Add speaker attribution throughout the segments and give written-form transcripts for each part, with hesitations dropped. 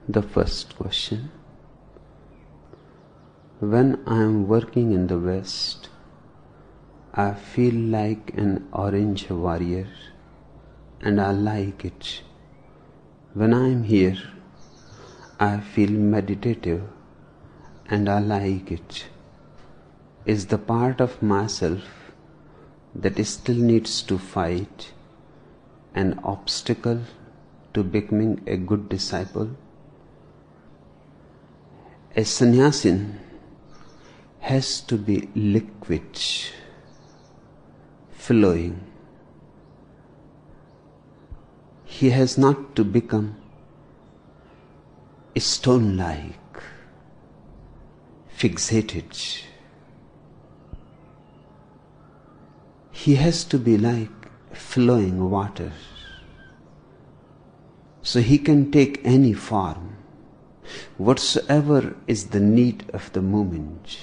Speaker 1: The first question. When I am working in the West, I feel like an orange warrior and I like it. When I am here, I feel meditative and I like it. Is the part of myself that still needs to fight an obstacle to becoming a good disciple? A sannyasin has to be liquid, flowing. He has not to become stone-like, fixated. He has to be like flowing water. So he can take any form, whatsoever is the need of the moment.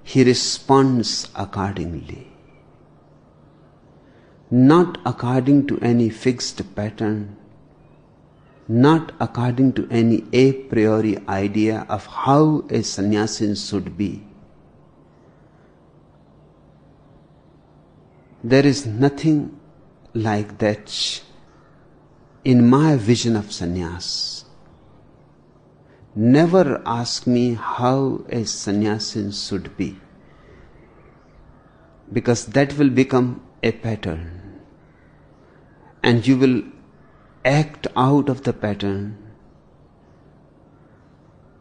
Speaker 1: He responds accordingly, not according to any fixed pattern, not according to any a priori idea of how a sannyasin should be. There is nothing like that in my vision of sannyas. Never ask me how a sannyasin should be, because that will become a pattern and you will act out of the pattern,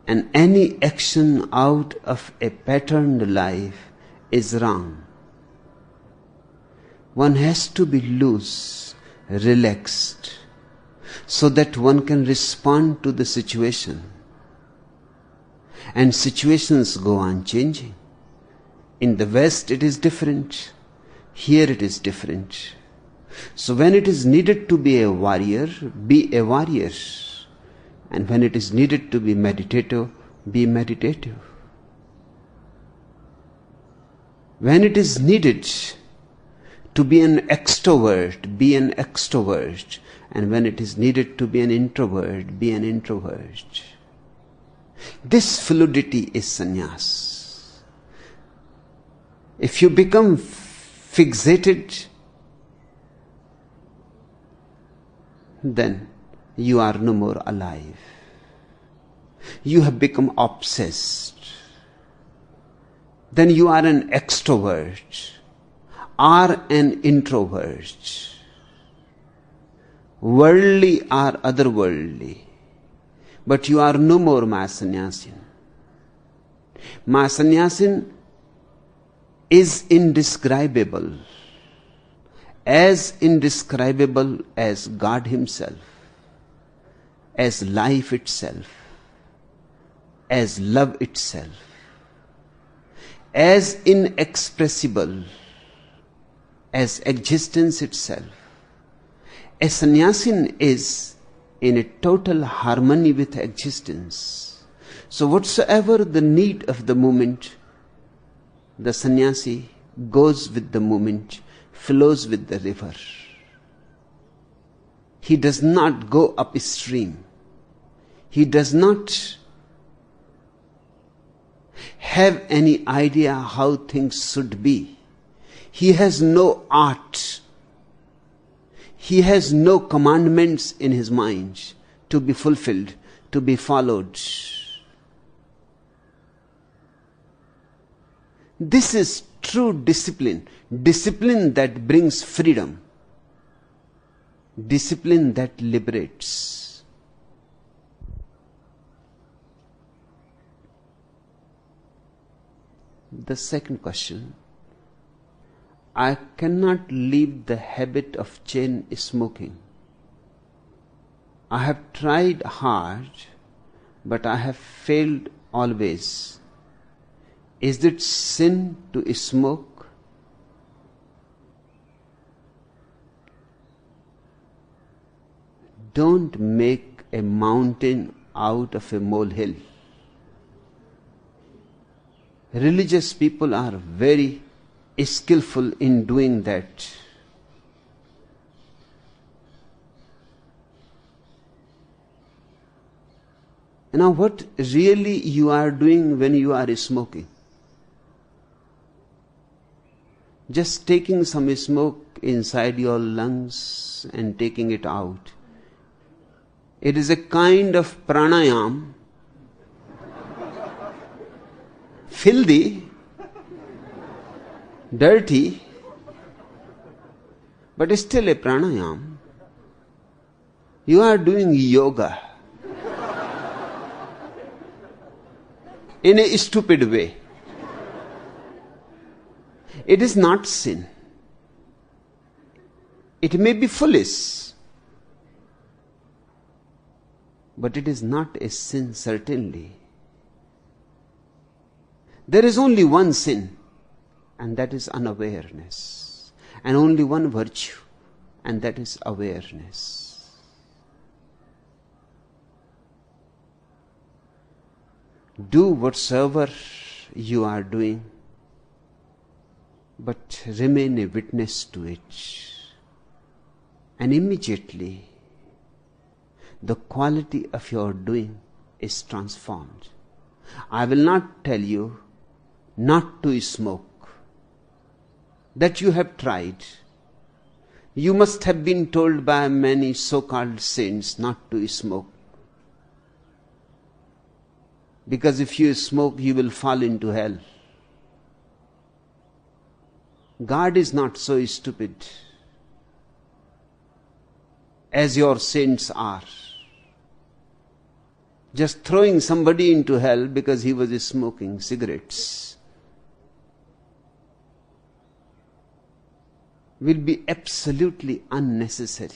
Speaker 1: and any action out of a patterned life is wrong. One has to be loose, relaxed, so that one can respond to the situation. And situations go on changing. In the West it is different. Here it is different. So when it is needed to be a warrior, be a warrior. And when it is needed to be meditative, be meditative. When it is needed to be an extrovert, be an extrovert. And when it is needed to be an introvert, be an introvert. This fluidity is sannyas. If you become fixated, then you are no more alive. You have become obsessed. Then you are an extrovert or an introvert. Worldly or otherworldly. But you are no more my sannyasin. My sannyasin is indescribable as God Himself, as life itself, as love itself, as inexpressible as existence itself. A sannyasin is in a total harmony with existence. So whatsoever the need of the moment, the sannyasi goes with the moment, flows with the river. He does not go upstream. He does not have any idea how things should be. He has no art. He has no commandments in his mind to be fulfilled, to be followed. This is true discipline. Discipline that brings freedom. Discipline that liberates. The second question. I cannot leave the habit of chain smoking. I have tried hard, but I have failed always. Is it sin to smoke? Don't make a mountain out of a molehill. Religious people are very skillful in doing that. Now what really you are doing when you are smoking? Just taking some smoke inside your lungs and taking it out. It is a kind of pranayam, filthy, dirty, but still a pranayam. You are doing yoga in a stupid way. It is not sin. It may be foolish, but it is not a sin, certainly. There is only one sin, and that is unawareness. And only one virtue, and that is awareness. Do whatsoever you are doing, but remain a witness to it. And immediately, the quality of your doing is transformed. I will not tell you not to smoke. That you have tried. You must have been told by many so-called saints not to smoke. Because if you smoke, you will fall into hell. God is not so stupid as your saints are. Just throwing somebody into hell because he was smoking cigarettes will be absolutely unnecessary.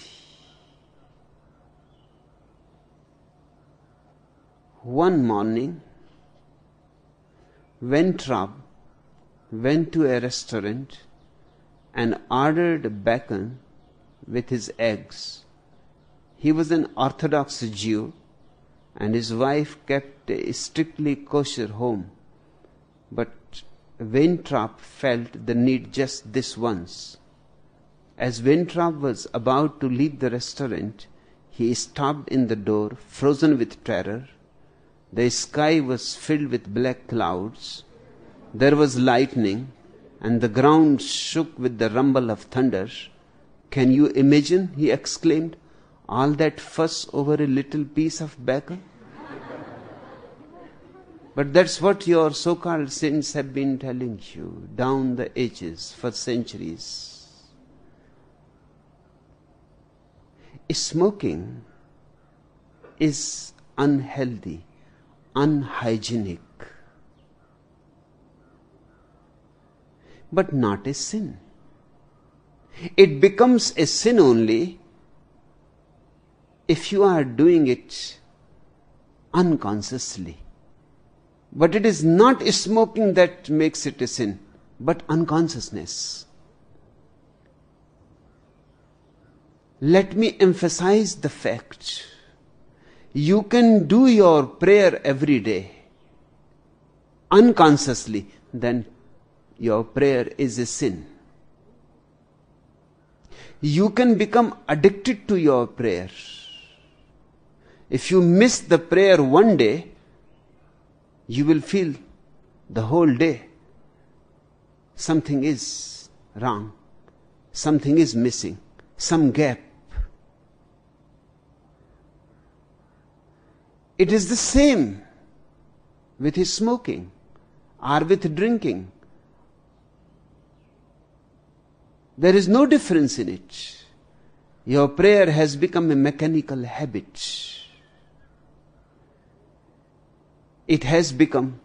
Speaker 1: One morning, Weintraub went to a restaurant and ordered bacon with his eggs. He was an Orthodox Jew, and his wife kept a strictly kosher home. But Weintraub felt the need just this once. As Weintraub was about to leave the restaurant, he stopped in the door, frozen with terror. The sky was filled with black clouds. There was lightning, and the ground shook with the rumble of thunder. "Can you imagine," he exclaimed, "all that fuss over a little piece of bacon?" But that's what your so-called saints have been telling you down the ages for centuries. Smoking is unhealthy, unhygienic, but not a sin. It becomes a sin only if you are doing it unconsciously. But it is not smoking that makes it a sin, but unconsciousness. Let me emphasize the fact. You can do your prayer every day unconsciously, then your prayer is a sin. You can become addicted to your prayer. If you miss the prayer one day, you will feel the whole day something is wrong, something is missing, some gap. It is the same with his smoking or with drinking. There is no difference in it. Your prayer has become a mechanical habit. It has become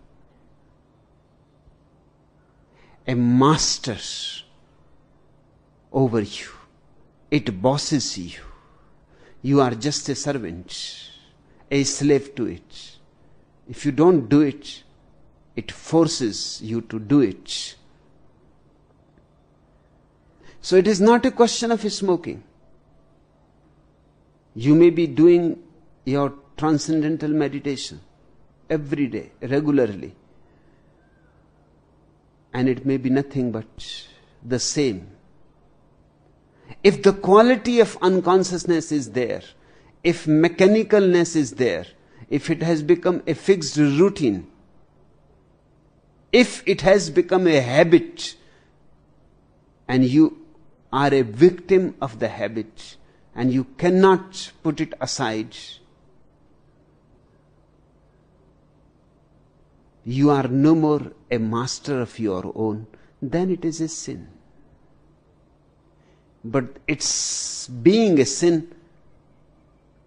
Speaker 1: a master over you. It bosses you. You are just a servant, a slave to it. If you don't do it, it forces you to do it. So it is not a question of smoking. You may be doing your transcendental meditation every day, regularly, and it may be nothing but the same. If the quality of unconsciousness is there, if mechanicalness is there, if it has become a fixed routine, if it has become a habit, and you are a victim of the habit, and you cannot put it aside, you are no more a master of your own, then it is a sin. But its being a sin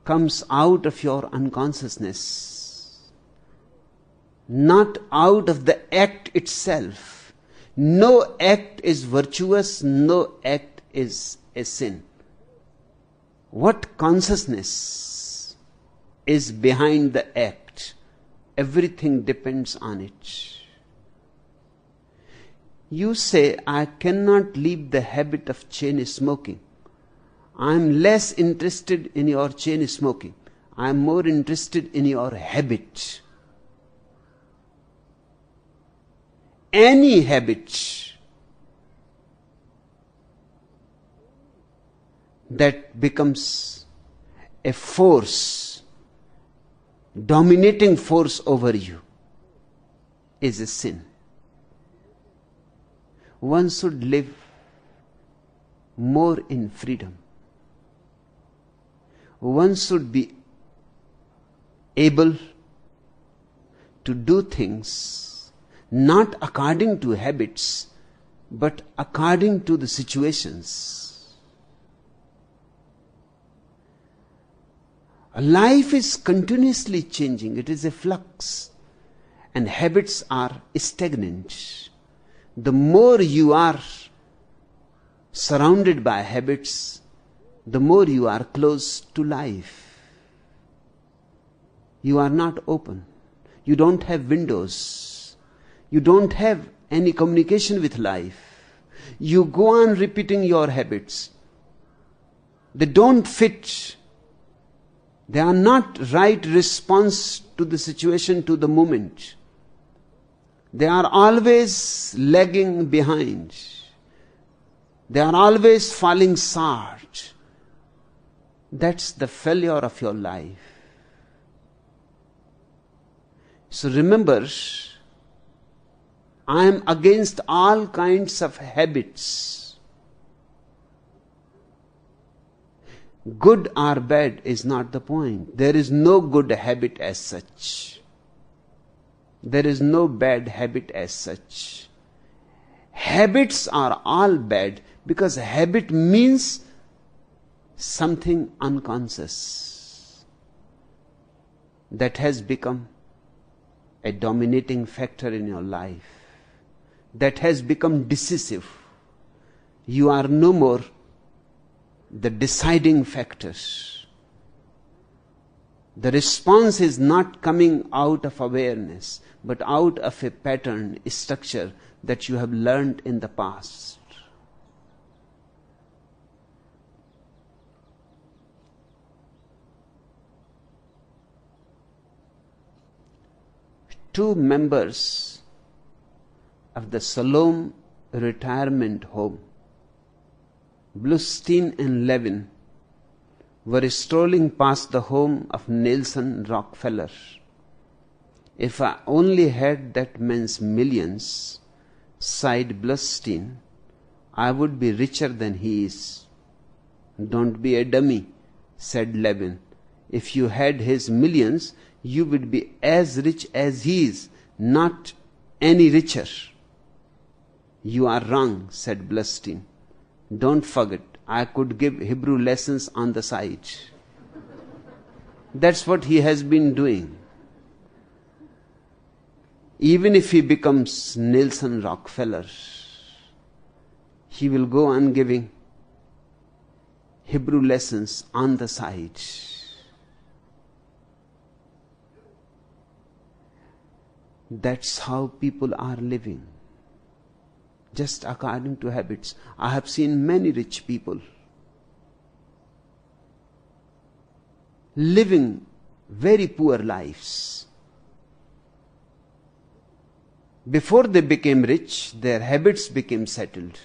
Speaker 1: comes out of your unconsciousness, not out of the act itself. No act is virtuous, no act is a sin. What consciousness is behind the act? Everything depends on it. You say, I cannot leave the habit of chain smoking. I am less interested in your chain smoking. I am more interested in your habit. Any habit that becomes a force, dominating force over you, is a sin. One should live more in freedom. One should be able to do things not according to habits, but according to the situations. Life is continuously changing. It is a flux, and habits are stagnant. The more you are surrounded by habits, the more you are close to life. You are not open. You don't have windows. You don't have any communication with life. You go on repeating your habits. They don't fit. They are not right response to the situation, to the moment. They are always lagging behind. They are always falling short. That's the failure of your life. So remember, I am against all kinds of habits. Good or bad is not the point. There is no good habit as such. There is no bad habit as such. Habits are all bad because habit means something unconscious that has become a dominating factor in your life, that has become decisive. You are no more the deciding factors. The response is not coming out of awareness, but out of a pattern, a structure that you have learned in the past. Two members of the Salome retirement home, Bluestein and Levin, were strolling past the home of Nelson Rockefeller. If I only had that man's millions, sighed Bluestein, I would be richer than he is. Don't be a dummy, said Levin. If you had his millions, you would be as rich as he is, not any richer. You are wrong, said Bluestein. Don't forget, I could give Hebrew lessons on the side. That's what he has been doing. Even if he becomes Nelson Rockefeller, he will go on giving Hebrew lessons on the side. That's how people are living, just according to habits. I have seen many rich people living very poor lives. Before they became rich, their habits became settled.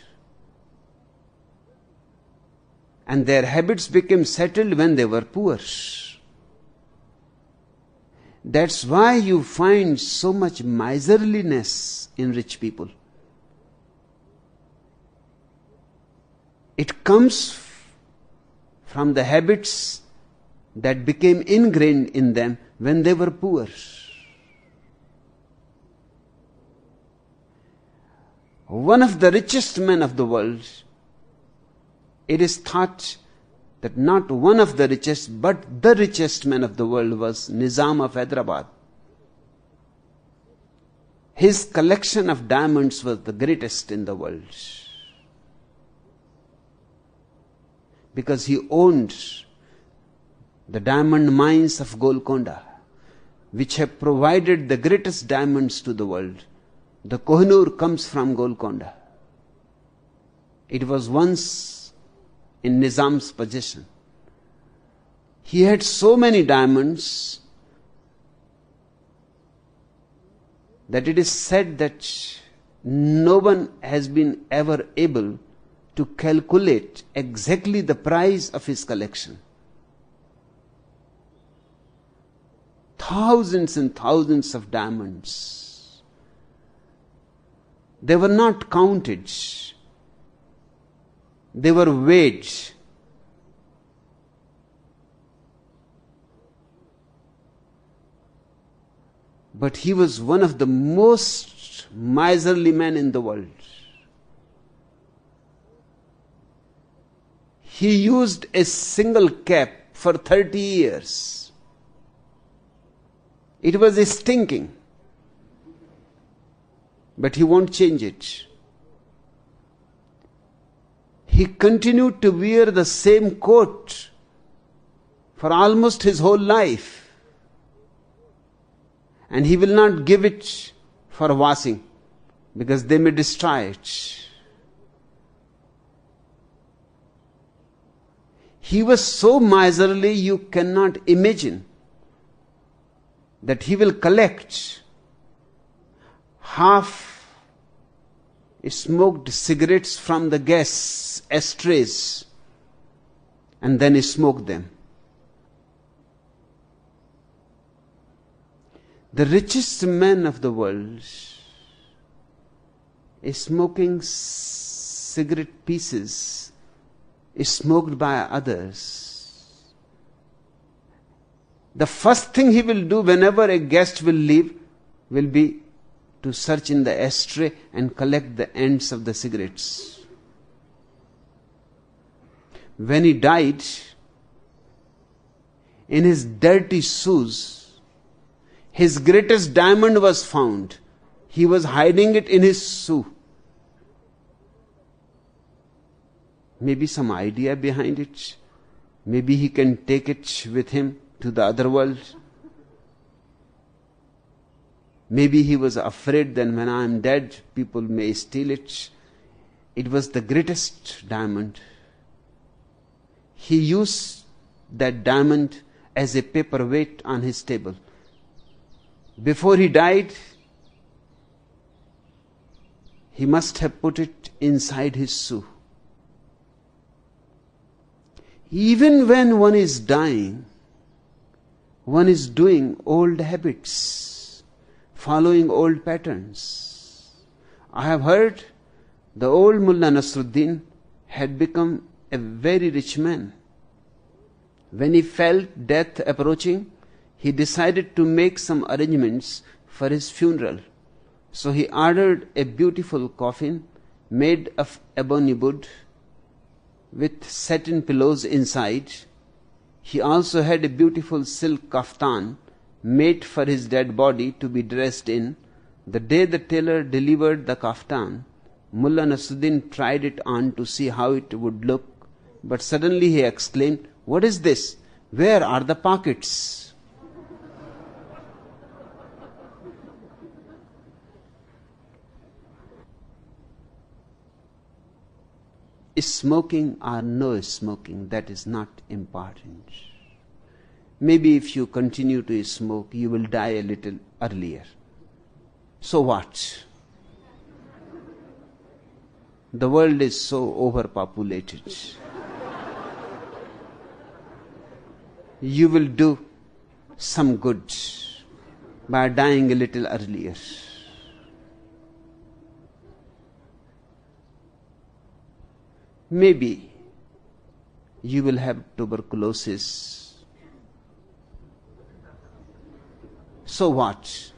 Speaker 1: And their habits became settled when they were poor. That's why you find so much miserliness in rich people. It comes from the habits that became ingrained in them when they were poor. One of the richest men of the world, it is thought that not one of the richest, but the richest man of the world was Nizam of Hyderabad. His collection of diamonds was the greatest in the world, because he owned the diamond mines of Golconda, which have provided the greatest diamonds to the world. The Kohinoor comes from Golconda. It was once in Nizam's possession. He had so many diamonds that it is said that no one has been ever able to calculate exactly the price of his collection. Thousands and thousands of diamonds. They were not counted. They were weighed. But he was one of the most miserly men in the world. He used a single cap for 30 years. It was stinking. But he won't change it. He continued to wear the same coat for almost his whole life. And he will not give it for washing, because they may destroy it. He was so miserly, you cannot imagine that he will collect half smoked cigarettes from the gas ashtrays and then smoke them. The richest man of the world is smoking cigarette pieces smoked by others. The first thing he will do whenever a guest will leave will be to search in the ashtray and collect the ends of the cigarettes. When he died, in his dirty shoes, his greatest diamond was found. He was hiding it in his shoe. Maybe some idea behind it. Maybe he can take it with him to the other world. Maybe he was afraid that when I am dead, people may steal it. It was the greatest diamond. He used that diamond as a paperweight on his table. Before he died, he must have put it inside his shoe. Even when one is dying, one is doing old habits, following old patterns. I have heard the old Mullah Nasruddin had become a very rich man. When he felt death approaching, he decided to make some arrangements for his funeral. So he ordered a beautiful coffin made of ebony wood with satin pillows inside. He also had a beautiful silk kaftan made for his dead body to be dressed in. The day the tailor delivered the kaftan, Mullah Nasruddin tried it on to see how it would look, but suddenly he exclaimed, "What is this? Where are the pockets?" Smoking or no smoking, that is not important. Maybe if you continue to smoke, you will die a little earlier. So what? The world is so overpopulated. You will do some good by dying a little earlier. Maybe you will have tuberculosis. So what?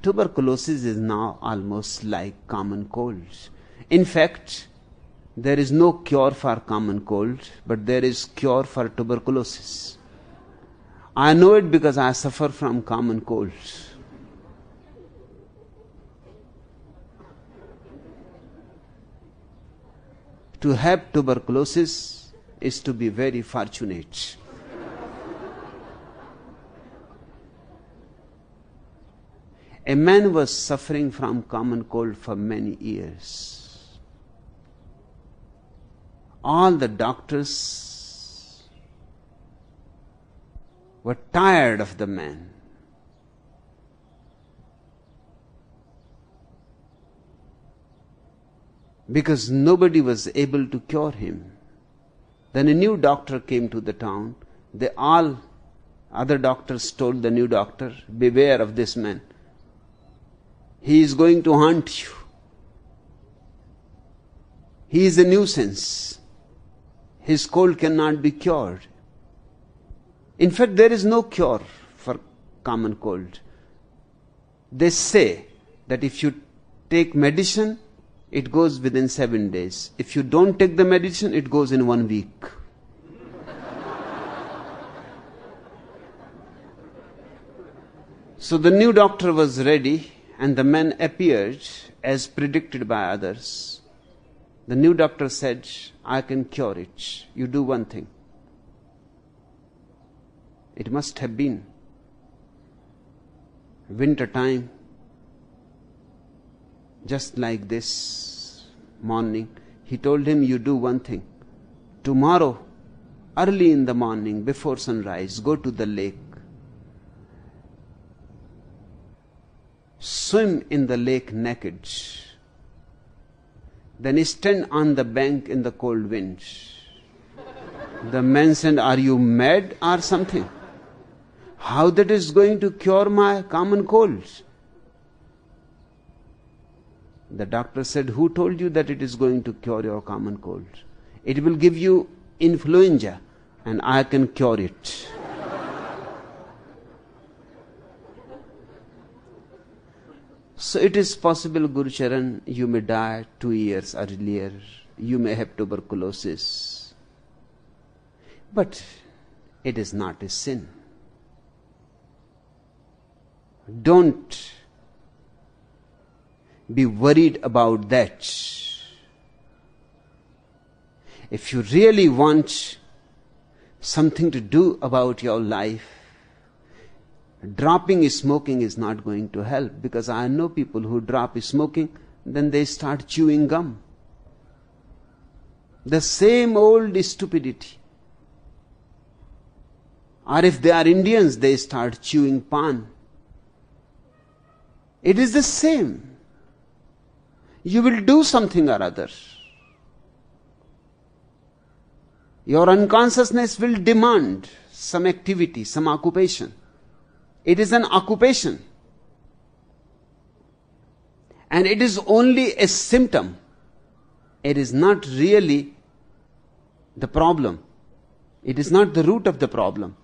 Speaker 1: Tuberculosis is now almost like common cold. In fact, there is no cure for common cold, but there is cure for tuberculosis. I know it because I suffer from common cold. To have tuberculosis is to be very fortunate. A man was suffering from common cold for many years. All the doctors were tired of the man. Because nobody was able to cure him. Then a new doctor came to the town. All other doctors told the new doctor, beware of this man. He is going to haunt you. He is a nuisance. His cold cannot be cured. In fact, there is no cure for common cold. They say that if you take medicine, it goes within 7 days. If you don't take the medicine, it goes in 1 week. So the new doctor was ready, and the man appeared as predicted by others. The new doctor said, I can cure it. You do one thing. It must have been winter time. Just like this morning, he told him, you do one thing. Tomorrow, early in the morning, before sunrise, go to the lake. Swim in the lake naked. Then stand on the bank in the cold wind. The man said, are you mad or something? How that is going to cure my common cold? The doctor said, who told you that it is going to cure your common cold? It will give you influenza, and I can cure it. So it is possible, Guru Charan, you may die 2 years earlier. You may have tuberculosis. But it is not a sin. Don't be worried about that. If you really want something to do about your life, dropping smoking is not going to help, because I know people who drop smoking, then they start chewing gum. The same old stupidity. Or if they are Indians, they start chewing pan. It is the same. You will do something or other. Your unconsciousness will demand some activity, some occupation. It is an occupation. And it is only a symptom. It is not really the problem. It is not the root of the problem.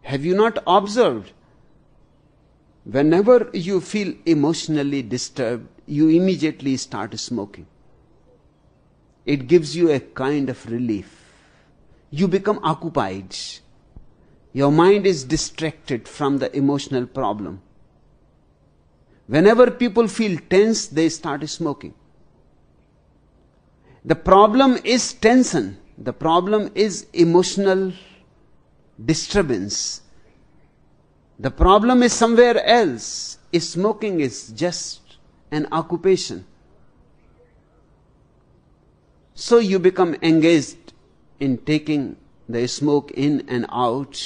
Speaker 1: Have you not observed? Whenever you feel emotionally disturbed, you immediately start smoking. It gives you a kind of relief. You become occupied. Your mind is distracted from the emotional problem. Whenever people feel tense, they start smoking. The problem is tension. The problem is emotional disturbance. The problem is somewhere else. Smoking is just an occupation. So you become engaged in taking the smoke in and out,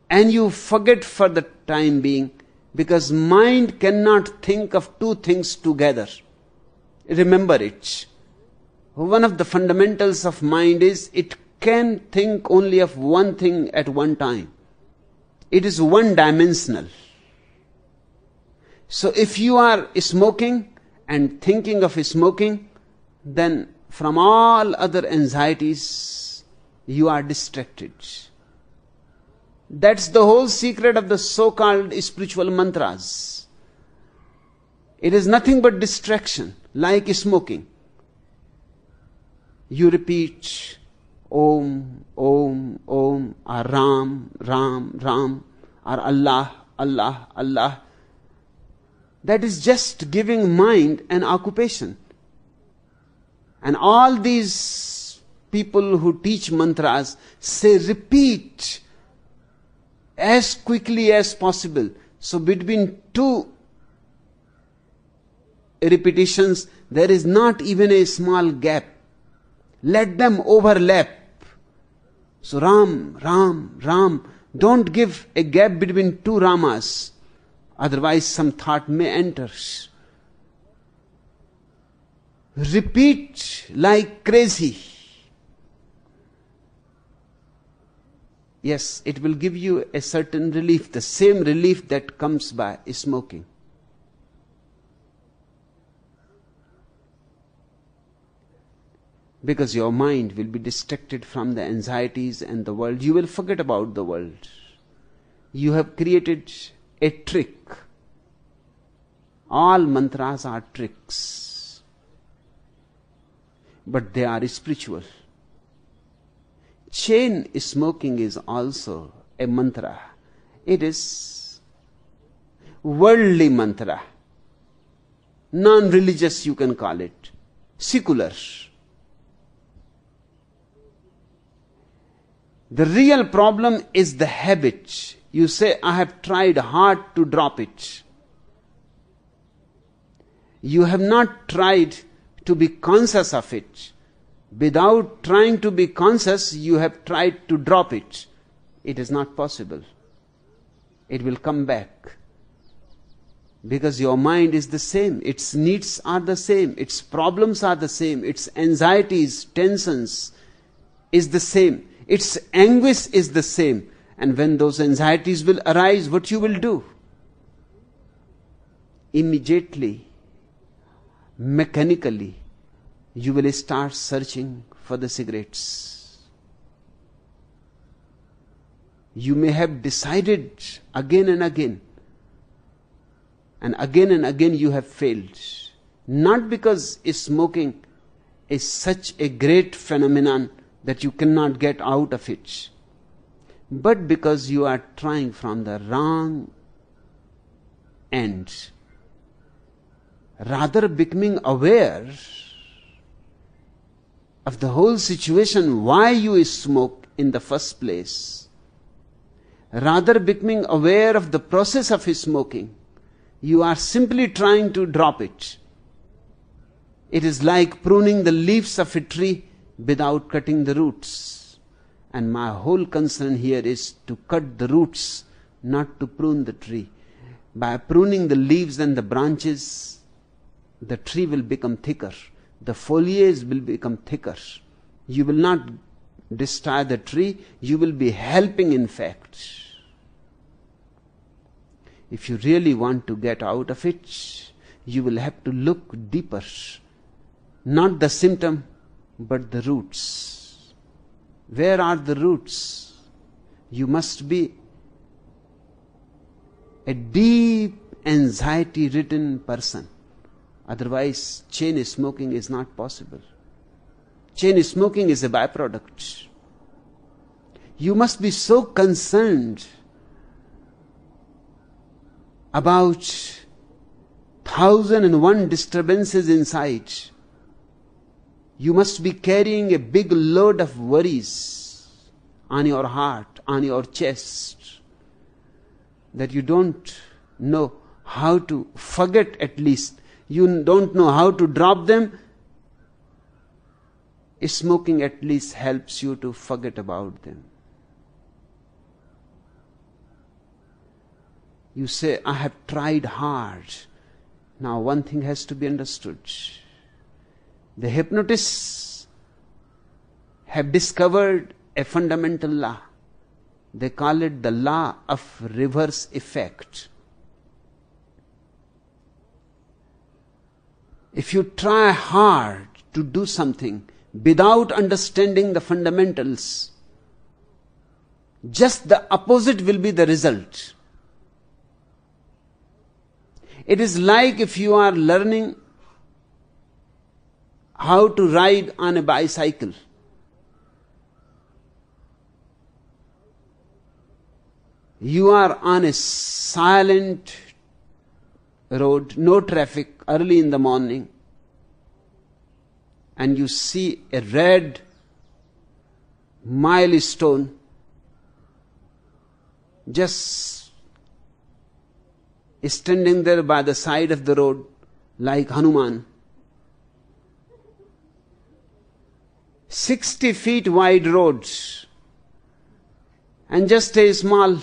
Speaker 1: and you forget for the time being, because mind cannot think of two things together. Remember it. One of the fundamentals of mind is it can think only of one thing at one time. It is one-dimensional. So if you are smoking and thinking of smoking, then from all other anxieties, you are distracted. That's the whole secret of the so-called spiritual mantras. It is nothing but distraction, like smoking. You repeat Om, Om, Om, or Ram, Ram, Ram, or Allah, Allah, Allah. That is just giving mind an occupation. And all these people who teach mantras say repeat as quickly as possible. So between two repetitions, there is not even a small gap. Let them overlap. So Ram, Ram, Ram. Don't give a gap between two Ramas. Otherwise some thought may enter. Repeat like crazy. Yes, it will give you a certain relief, the same relief that comes by smoking. Because your mind will be distracted from the anxieties and the world. You will forget about the world. You have created a trick. All mantras are tricks. But they are spiritual. Chain smoking is also a mantra. It is worldly mantra. Non-religious you can call it. Secular. The real problem is the habit. You say, I have tried hard to drop it. You have not tried to be conscious of it. Without trying to be conscious, you have tried to drop it. It is not possible. It will come back. Because your mind is the same. Its needs are the same. Its problems are the same. Its anxieties, tensions is the same. Its anguish is the same. And when those anxieties will arise, what you will do? Immediately, mechanically, you will start searching for the cigarettes. You may have decided again and again you have failed. Not because smoking is such a great phenomenon that you cannot get out of it, but because you are trying from the wrong end. Rather becoming aware of the whole situation, why you smoke in the first place, rather becoming aware of the process of smoking, you are simply trying to drop it. It is like pruning the leaves of a tree without cutting the roots. And my whole concern here is to cut the roots, not to prune the tree. By pruning the leaves and the branches, the tree will become thicker. The foliage will become thicker. You will not destroy the tree, you will be helping in fact. If you really want to get out of it, you will have to look deeper. Not the symptom, but the roots. Where are the roots? You must be a deep anxiety-ridden person. Otherwise, chain smoking is not possible. Chain smoking is a byproduct. You must be so concerned about 1,001 disturbances inside. You must be carrying a big load of worries on your heart, on your chest, that you don't know how to forget at least. You don't know how to drop them. Smoking at least helps you to forget about them. You say, I have tried hard. Now one thing has to be understood. The hypnotists have discovered a fundamental law. They call it the law of reverse effect. If you try hard to do something without understanding the fundamentals, just the opposite will be the result. It is like if you are learning how to ride on a bicycle. You are on a silent road, no traffic, early in the morning, and you see a red milestone just standing there by the side of the road like Hanuman. 60 feet wide roads and just a small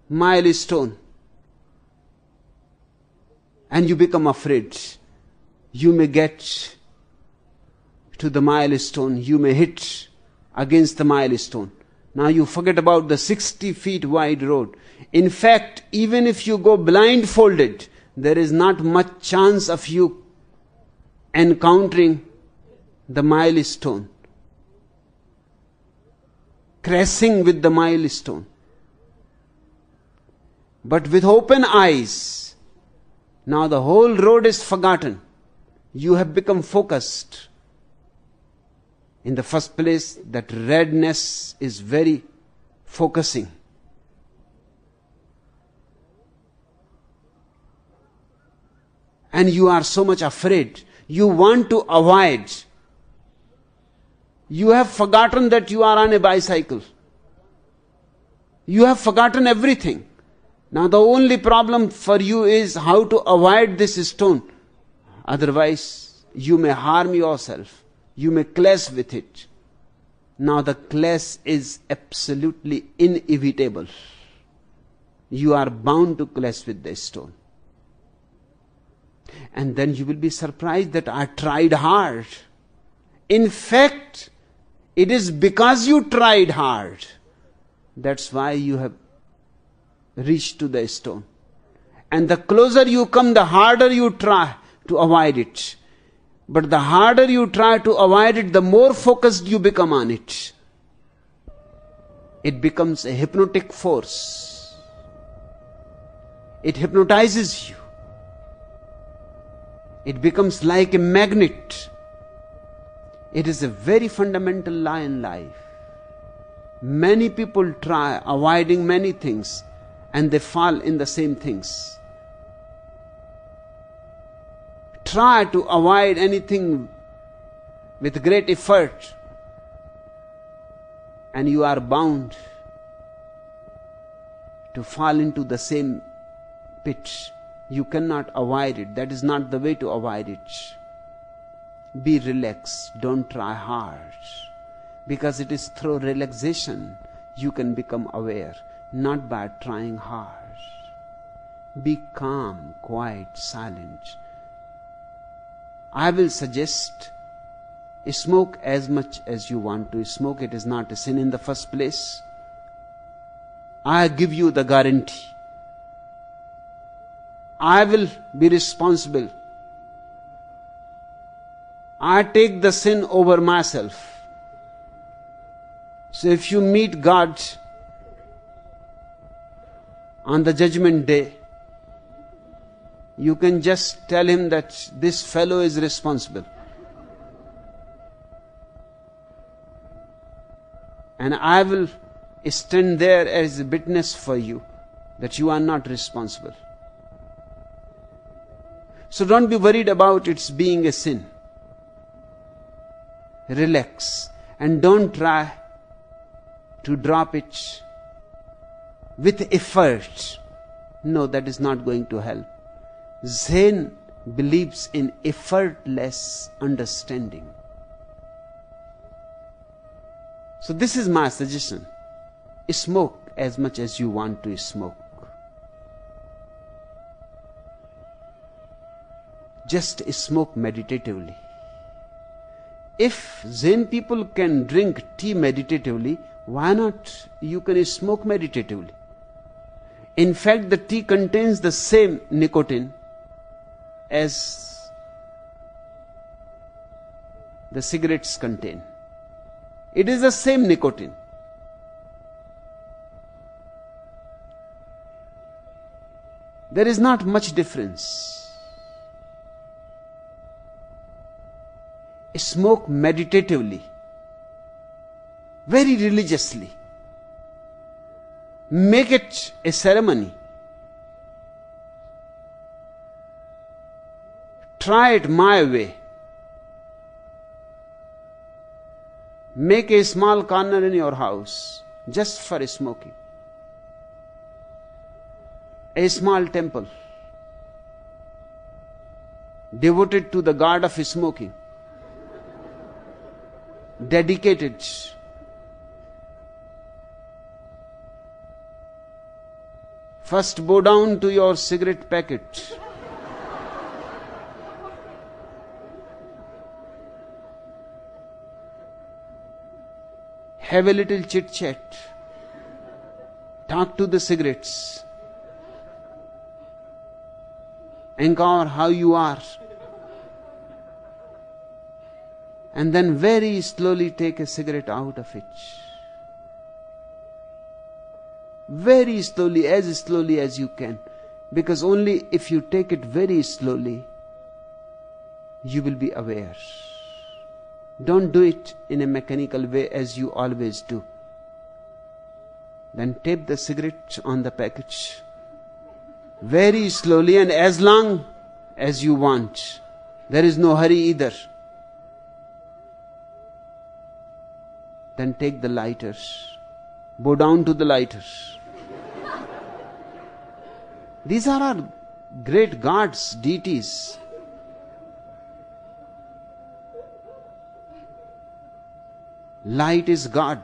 Speaker 1: milestone, and you become afraid. You may get to the milestone, you may hit against the milestone. Now you forget about the 60 feet wide road. In fact, even if you go blindfolded, there is not much chance of you encountering the milestone, crashing with the milestone. But with open eyes, now the whole road is forgotten. You have become focused. In the first place, that redness is very focusing. And you are so much afraid. You want to avoid. You have forgotten that you are on a bicycle. You have forgotten everything. Now the only problem for you is how to avoid this stone. Otherwise, you may harm yourself. You may clash with it. Now the clash is absolutely inevitable. You are bound to clash with the stone. And then you will be surprised that I tried hard. In fact, it is because you tried hard. That's why you have reached to the stone. And the closer you come, the harder you try to avoid it. But the harder you try to avoid it, the more focused you become on it. It becomes a hypnotic force. It hypnotizes you. It becomes like a magnet. It is a very fundamental law in life. Many people try avoiding many things and they fall in the same things. Try to avoid anything with great effort and you are bound to fall into the same pit. You cannot avoid it. That is not the way to avoid it. Be relaxed. Don't try hard. Because it is through relaxation you can become aware, not by trying hard. Be calm, quiet, silent. I will suggest smoke as much as you want to smoke. It is not a sin in the first place. I give you the guarantee. I will be responsible. I take the sin over myself. So if you meet God on the judgment day, you can just tell him that this fellow is responsible. And I will stand there as a witness for you that you are not responsible. So don't be worried about its being a sin. Relax and don't try to drop it with effort. No, that is not going to help. Zen believes in effortless understanding. So this is my suggestion. Smoke as much as you want to smoke. Just smoke meditatively. If Zen people can drink tea meditatively, Why not? You can smoke meditatively. In fact, the tea contains the same nicotine as the cigarettes contain. It is the same nicotine. There is not much difference. Smoke meditatively, very religiously. Make it a ceremony. Try it my way. Make a small corner in your house just for smoking. A small temple devoted to the god of smoking. Dedicated. First bow down to your cigarette packet. Have a little chit chat. Talk to the cigarettes. Inquire how you are. And then very slowly take a cigarette out of it. Very slowly as you can. Because only if you take it very slowly, you will be aware. Don't do it in a mechanical way as you always do. Then tape the cigarette on the package. Very slowly and as long as you want. There is no hurry either. Then take the lighters. Bow down to the lighters. These are our great gods, deities. Light is God.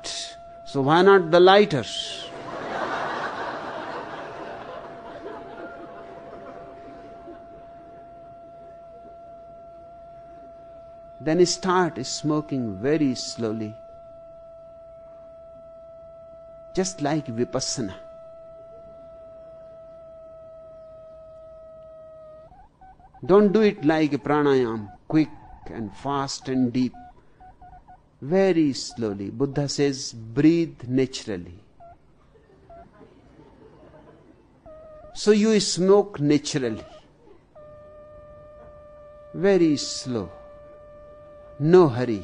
Speaker 1: So why not the lighters? Then start smoking very slowly. Just like Vipassana. Don't do it like a pranayam, quick and fast and deep. Very slowly. Buddha says, breathe naturally. So you smoke naturally. Very slow. No hurry.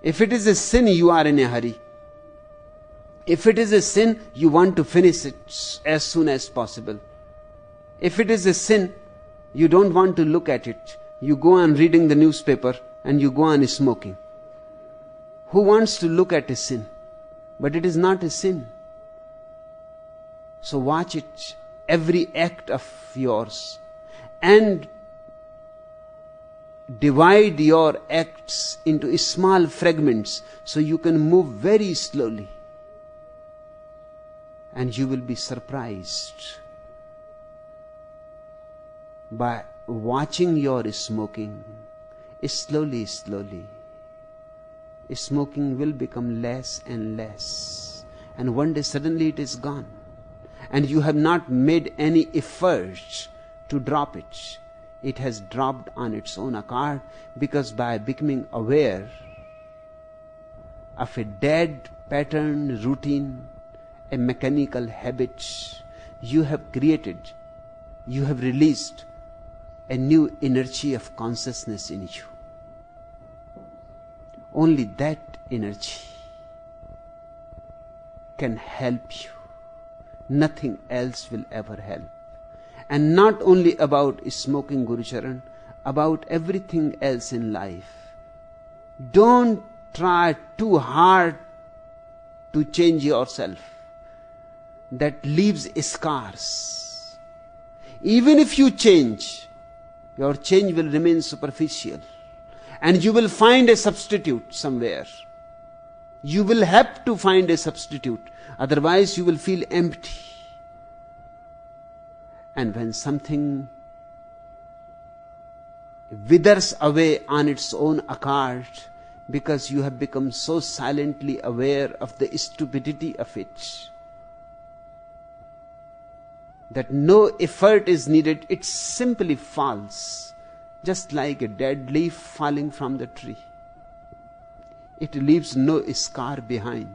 Speaker 1: If it is a sin, you are in a hurry. If it is a sin, you want to finish it as soon as possible. If it is a sin, you don't want to look at it. You go on reading the newspaper and you go on smoking. Who wants to look at a sin? But it is not a sin. So watch it, every act of yours, and divide your acts into small fragments so you can move very slowly. And you will be surprised by watching your smoking. Slowly, slowly, smoking will become less and less. And one day suddenly it is gone. And you have not made any effort to drop it. It has dropped on its own accord, because by becoming aware of a dead pattern, routine, a mechanical habit, you have created, you have released a new energy of consciousness in you. Only that energy can help you. Nothing else will ever help. And not only about smoking, Guru Charan, about everything else in life. Don't try too hard to change yourself. That leaves scars. Even if you change, your change will remain superficial. And you will find a substitute somewhere. You will have to find a substitute. Otherwise you will feel empty. And when something withers away on its own accord, because you have become so silently aware of the stupidity of it that no effort is needed. It simply falls, just like a dead leaf falling from the tree. It leaves no scar behind,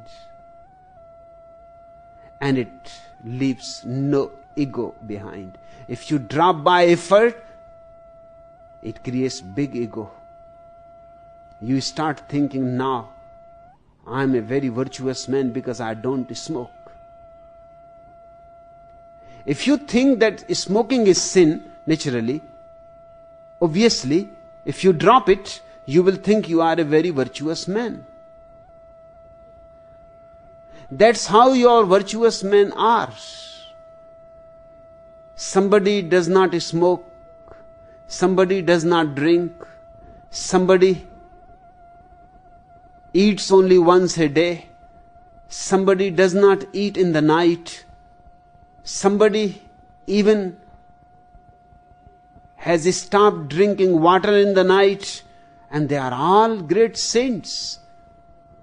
Speaker 1: and it leaves no ego behind. If you drop by effort, it creates big ego. You start thinking, now I'm a very virtuous man because I don't smoke. If you think that smoking is sin, naturally, obviously, if you drop it, you will think you are a very virtuous man. That's how your virtuous men are. Somebody does not smoke, somebody does not drink, somebody eats only once a day, somebody does not eat in the night, somebody even has stopped drinking water in the night, and they are all great saints.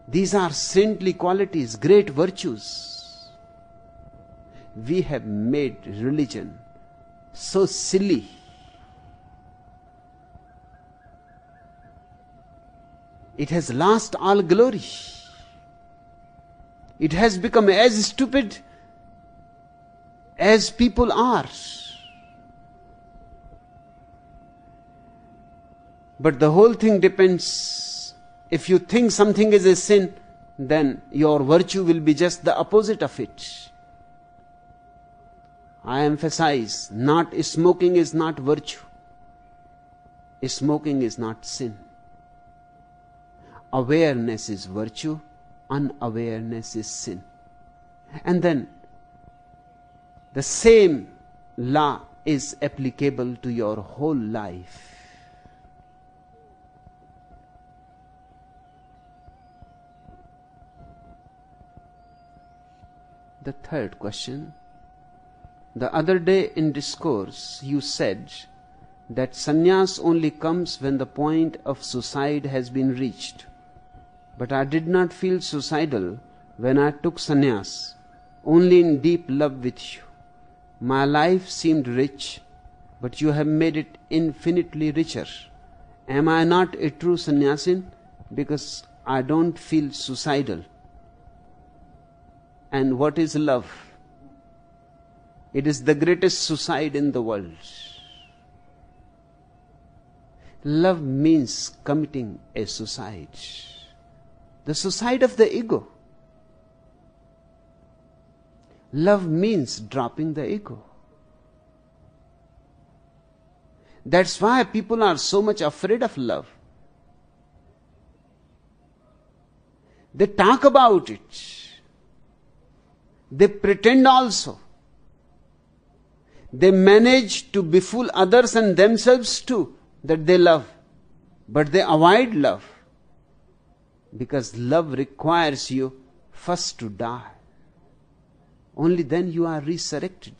Speaker 1: These are saintly qualities, great virtues. We have made religion so silly. It has lost all glory. It has become as stupid as people are. But the whole thing depends. If you think something is a sin, then your virtue will be just the opposite of it. I emphasize, not smoking is not virtue. Smoking is not sin. Awareness is virtue, unawareness is sin. And then the same law is applicable to your whole life. The third question. The other day in discourse you said that sannyas only comes when the point of suicide has been reached. But I did not feel suicidal when I took sannyas, only in deep love with you. My life seemed rich, but you have made it infinitely richer. Am I not a true sannyasin because I don't feel suicidal? And what is love? It is the greatest suicide in the world. Love means committing a suicide. The suicide of the ego. Love means dropping the ego. That's why people are so much afraid of love. They talk about it. They pretend also. They manage to befool others and themselves too that they love. But they avoid love. Because love requires you first to die. Only then you are resurrected.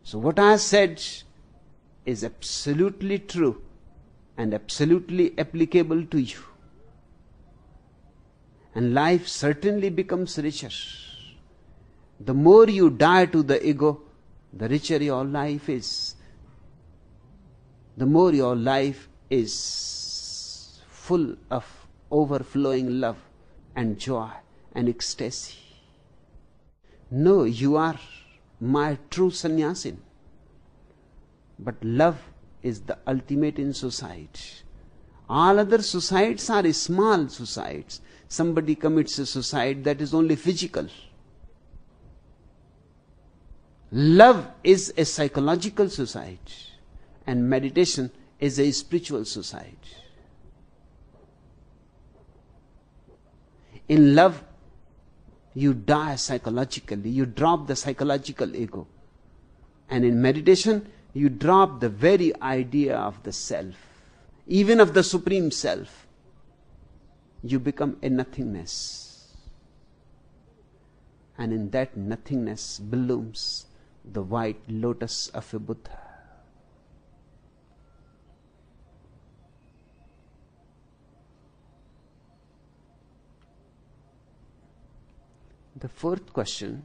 Speaker 1: So what I said is absolutely true and absolutely applicable to you. And life certainly becomes richer. The more you die to the ego, the richer your life is. The more your life is full of overflowing love and joy and ecstasy. No, you are my true sannyasin. But love is the ultimate in suicide. All other suicides are small suicides. Somebody commits a suicide that is only physical. Love is a psychological suicide, and meditation is a spiritual suicide. In love, you die psychologically, you drop the psychological ego. And in meditation, you drop the very idea of the self, even of the supreme self. You become a nothingness. And in that nothingness blooms the white lotus of a Buddha. The fourth question,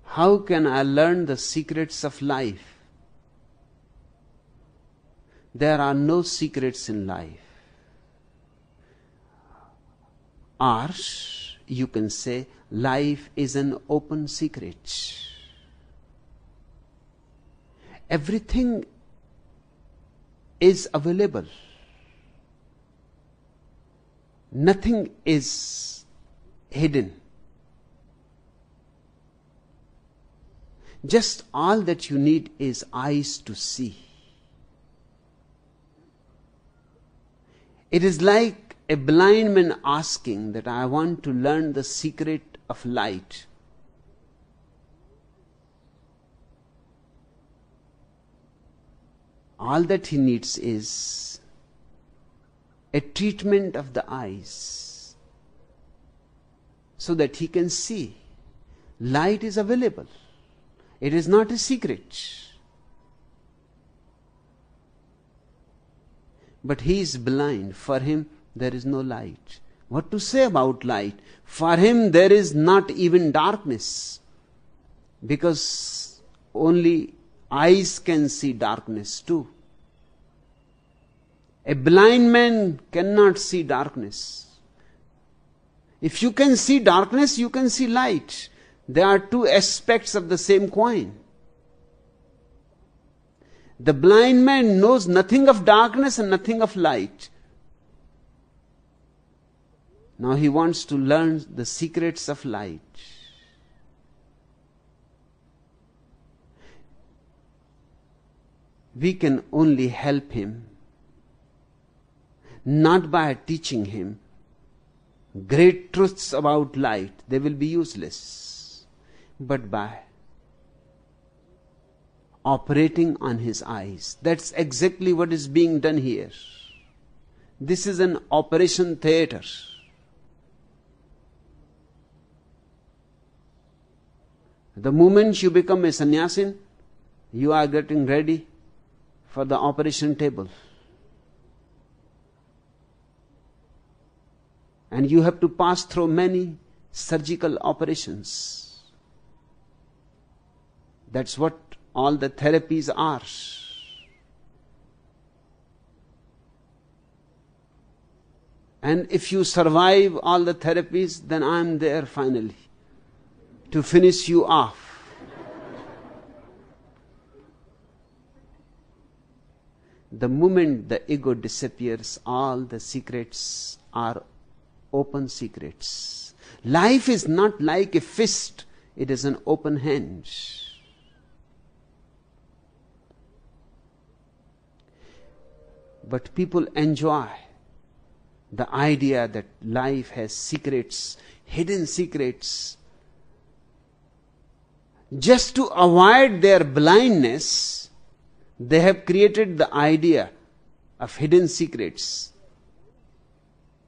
Speaker 1: how can I learn the secrets of life? There are no secrets in life. Or you can say, life is an open secret. Everything is available. Nothing is hidden. Just all that you need is eyes to see. It is like a blind man asking that I want to learn the secret of light. All that he needs is a treatment of the eyes so that he can see. Light is available. It is not a secret. But he is blind. For him, there is no light. What to say about light? For him, there is not even darkness. Because only eyes can see darkness too. A blind man cannot see darkness. If you can see darkness, you can see light. They are two aspects of the same coin. The blind man knows nothing of darkness and nothing of light. Now he wants to learn the secrets of light. We can only help him, not by teaching him great truths about light. They will be useless. But by operating on his eyes. That's exactly what is being done here. This is an operation theater. The moment you become a sannyasin, you are getting ready for the operation table. And you have to pass through many surgical operations. That's what all the therapies are. And if you survive all the therapies, then I am there finally to finish you off. The moment the ego disappears, all the secrets are open secrets. Life is not like a fist, it is an open hand. But people enjoy the idea that life has secrets, hidden secrets. Just to avoid their blindness, they have created the idea of hidden secrets,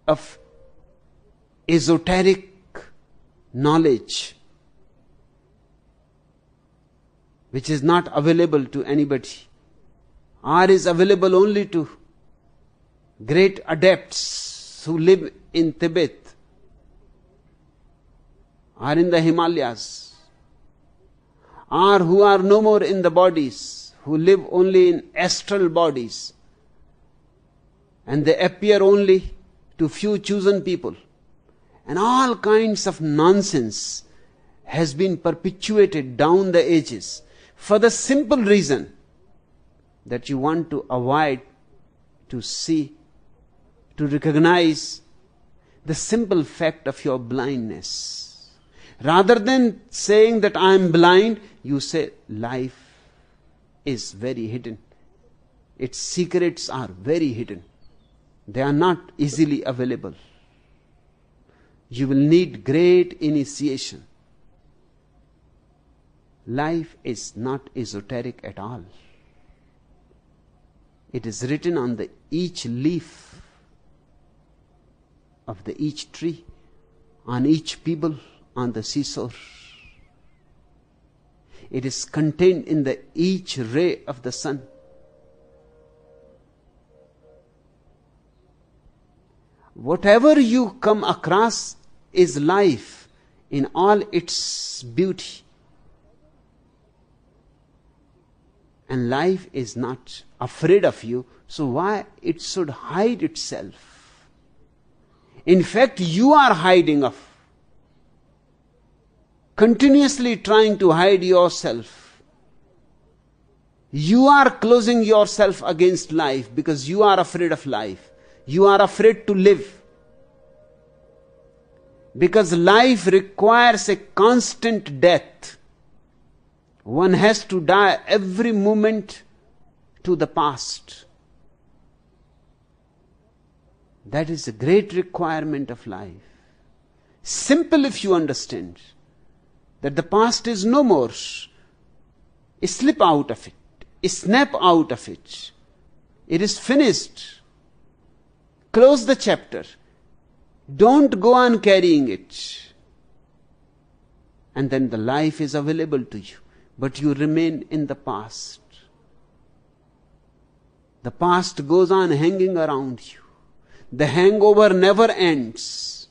Speaker 1: of esoteric knowledge, which is not available to anybody, or is available only to great adepts who live in Tibet or in the Himalayas, or who are no more in the bodies, who live only in astral bodies, and they appear only to few chosen people. And all kinds of nonsense has been perpetuated down the ages for the simple reason that you want to avoid to see, to recognize the simple fact of your blindness. Rather than saying that I am blind, you say life is very hidden. Its secrets are very hidden. They are not easily available. You will need great initiation. Life is not esoteric at all. It is written on the each leaf of the each tree, on each pebble on the seashore. It is contained in the each ray of the sun. Whatever you come across is life, in all its beauty. And life is not afraid of you, so why it should hide itself? In fact, you are hiding of, continuously trying to hide yourself. You are closing yourself against life because you are afraid of life. You are afraid to live. Because life requires a constant death. One has to die every moment to the past. That is a great requirement of life. Simple if you understand that the past is no more. Slip out of it. Snap out of it. It is finished. Close the chapter. Don't go on carrying it. And then the life is available to you. But you remain in the past. The past goes on hanging around you. The hangover never ends.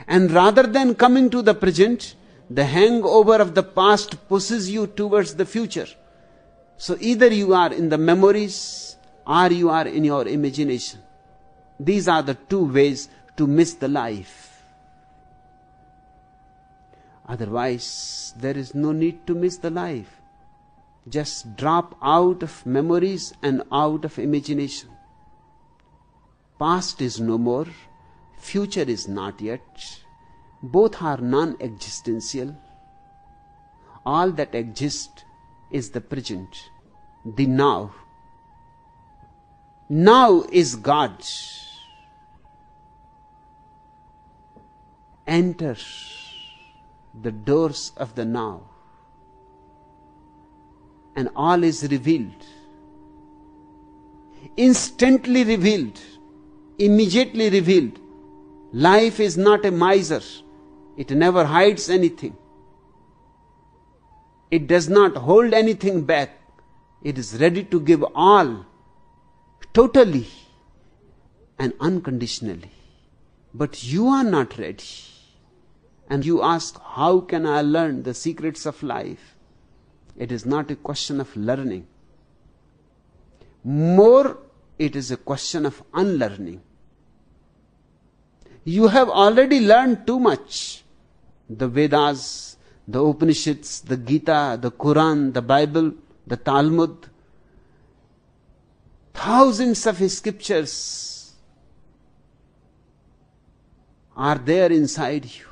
Speaker 1: And rather than coming to the present, the hangover of the past pushes you towards the future. So either you are in the memories or you are in your imagination. These are the two ways to miss the life. Otherwise, there is no need to miss the life. Just drop out of memories and out of imagination. Past is no more. Future is not yet. Both are non-existential. All that exists is the present, the now. Now is God. Enter the doors of the now, and all is revealed. Instantly revealed. Immediately revealed. Life is not a miser. It never hides anything. It does not hold anything back. It is ready to give all, totally and unconditionally. But you are not ready. And you ask, how can I learn the secrets of life? It is not a question of learning. More, it is a question of unlearning. You have already learned too much. The Vedas, the Upanishads, the Gita, the Quran, the Bible, the Talmud. Thousands of scriptures are there inside you.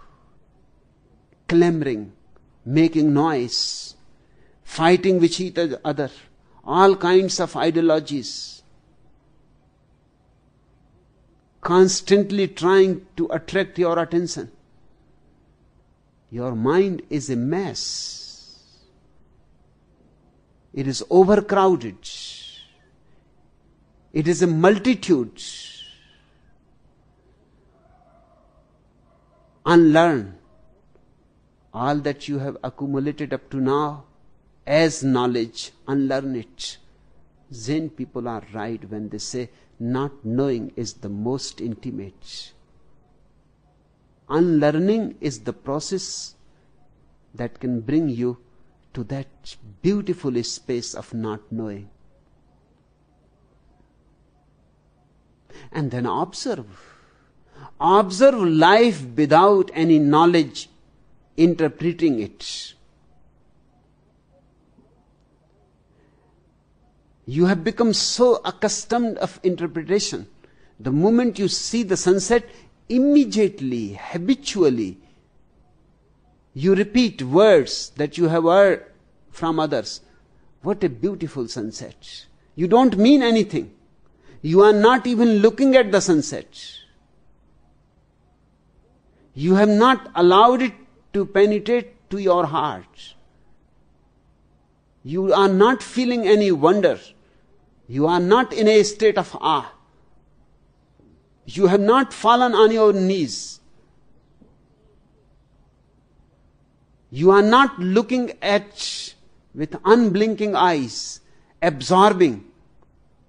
Speaker 1: Clamoring, making noise, fighting with each other, all kinds of ideologies, constantly trying to attract your attention. Your mind is a mess. It is overcrowded. It is a multitude. Unlearn all that you have accumulated up to now as knowledge. Unlearn it. Zen people are right when they say not knowing is the most intimate. Unlearning is the process that can bring you to that beautiful space of not knowing. And then observe. Observe life without any knowledge interpreting it. You have become so accustomed of interpretation. The moment you see the sunset, immediately, habitually, you repeat words that you have heard from others. What a beautiful sunset. You don't mean anything. You are not even looking at the sunset. You have not allowed it to penetrate to your heart. You are not feeling any wonder. You are not in a state of awe. You have not fallen on your knees. You are not looking at with unblinking eyes, absorbing.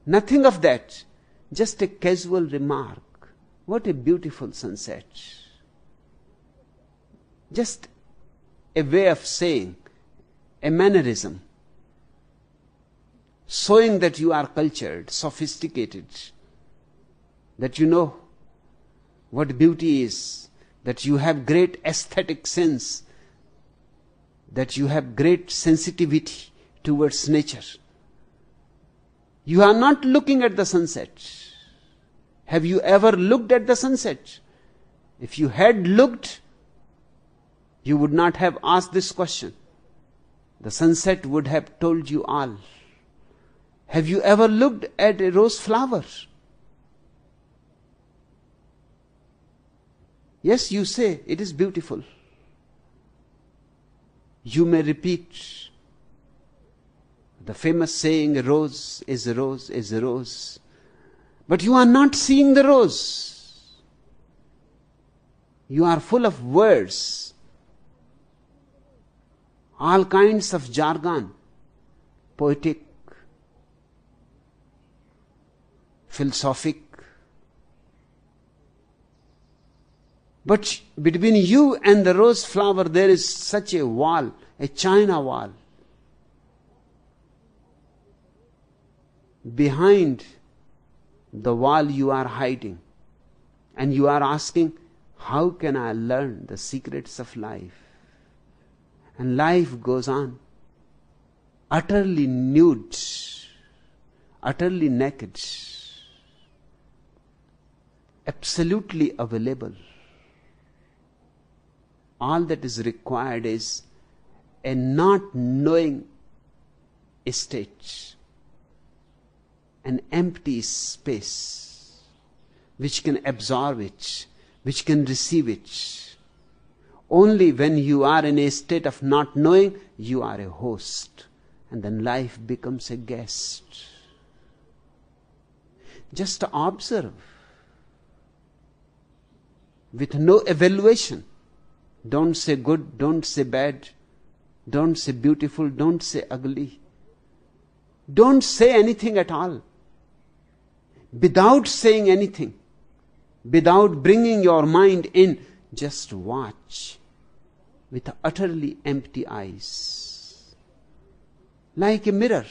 Speaker 1: Nothing of that. Just a casual remark. What a beautiful sunset. just a way of saying, a mannerism, showing that you are cultured, sophisticated, that you know what beauty is, that you have great aesthetic sense, that you have great sensitivity towards nature. You are not looking at the sunset. Have you ever looked at the sunset? If you had looked, you would not have asked this question. The sunset would have told you all. Have you ever looked at a rose flower? Yes, you say, it is beautiful. You may repeat the famous saying, a rose is a rose is a rose. But you are not seeing the rose. You are full of words, all kinds of jargon, poetic, philosophic. But between you and the rose flower there is such a wall, a China wall. Behind the wall you are hiding, and you are asking, how can I learn the secrets of life? And life goes on, utterly nude, utterly naked, absolutely available. All that is required is a not knowing state, an empty space which can absorb it, which can receive it. Only when you are in a state of not knowing, you are a host, and then life becomes a guest. Just observe with no evaluation. Don't say good, don't say bad, don't say beautiful, don't say ugly. Don't say anything at all. Without saying anything, without bringing your mind in, just watch with utterly empty eyes. Like a mirror,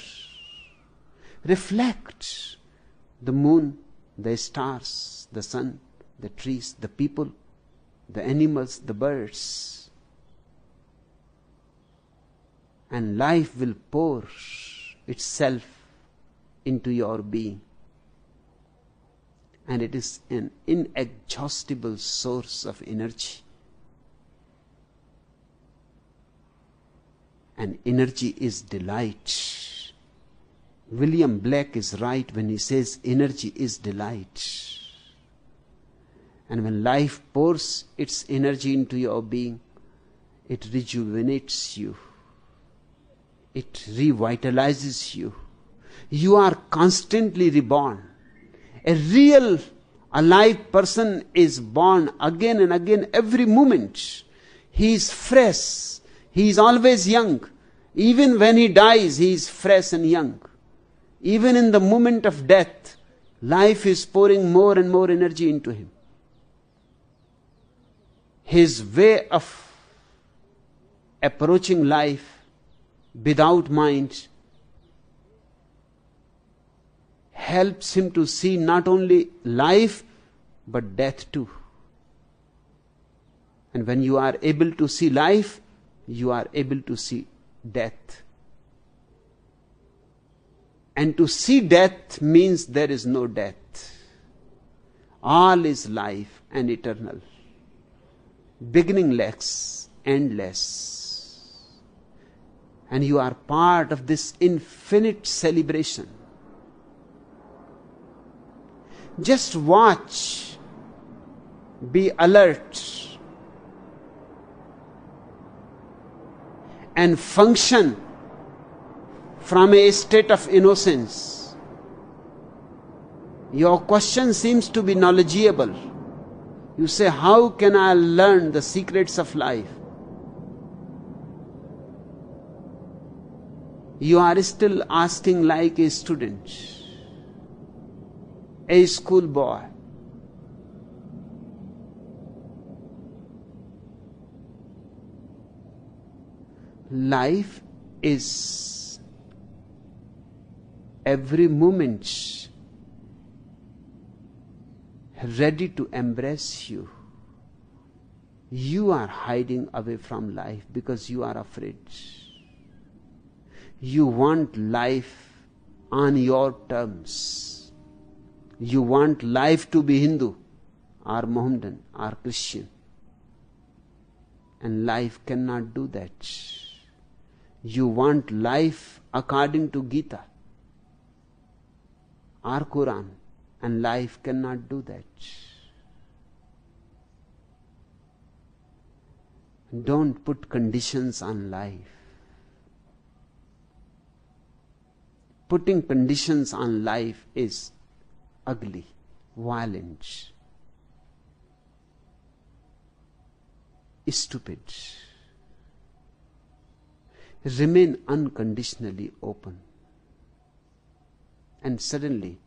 Speaker 1: reflect the moon, the stars, the sun, the trees, the people, the animals, the birds. And life will pour itself into your being. And it is an inexhaustible source of energy. And energy is delight. William Blake is right when he says energy is delight. And when life pours its energy into your being, it rejuvenates you. It revitalizes you. You are constantly reborn. A real, alive person is born again and again every moment. He is fresh. He is always young. Even when he dies, he is fresh and young. Even in the moment of death, life is pouring more and more energy into him. His way of approaching life without mind helps him to see not only life but death too. And when you are able to see life, you are able to see death. And to see death means there is no death. All is life and eternal, beginningless, endless. And you are part of this infinite celebration. Just watch, be alert, and function from a state of innocence. Your question seems to be knowledgeable. You say, how can I learn the secrets of life? You are still asking like a student, a schoolboy. . Life is every moment ready to embrace you. You are hiding away from life because you are afraid. You want life on your terms. You want life to be Hindu or Mohammedan or Christian. And life cannot do that. You want life according to Gita or Quran, and life cannot do that. Don't put conditions on life. Putting conditions on life is ugly, violent, stupid. Remain unconditionally open. And suddenly,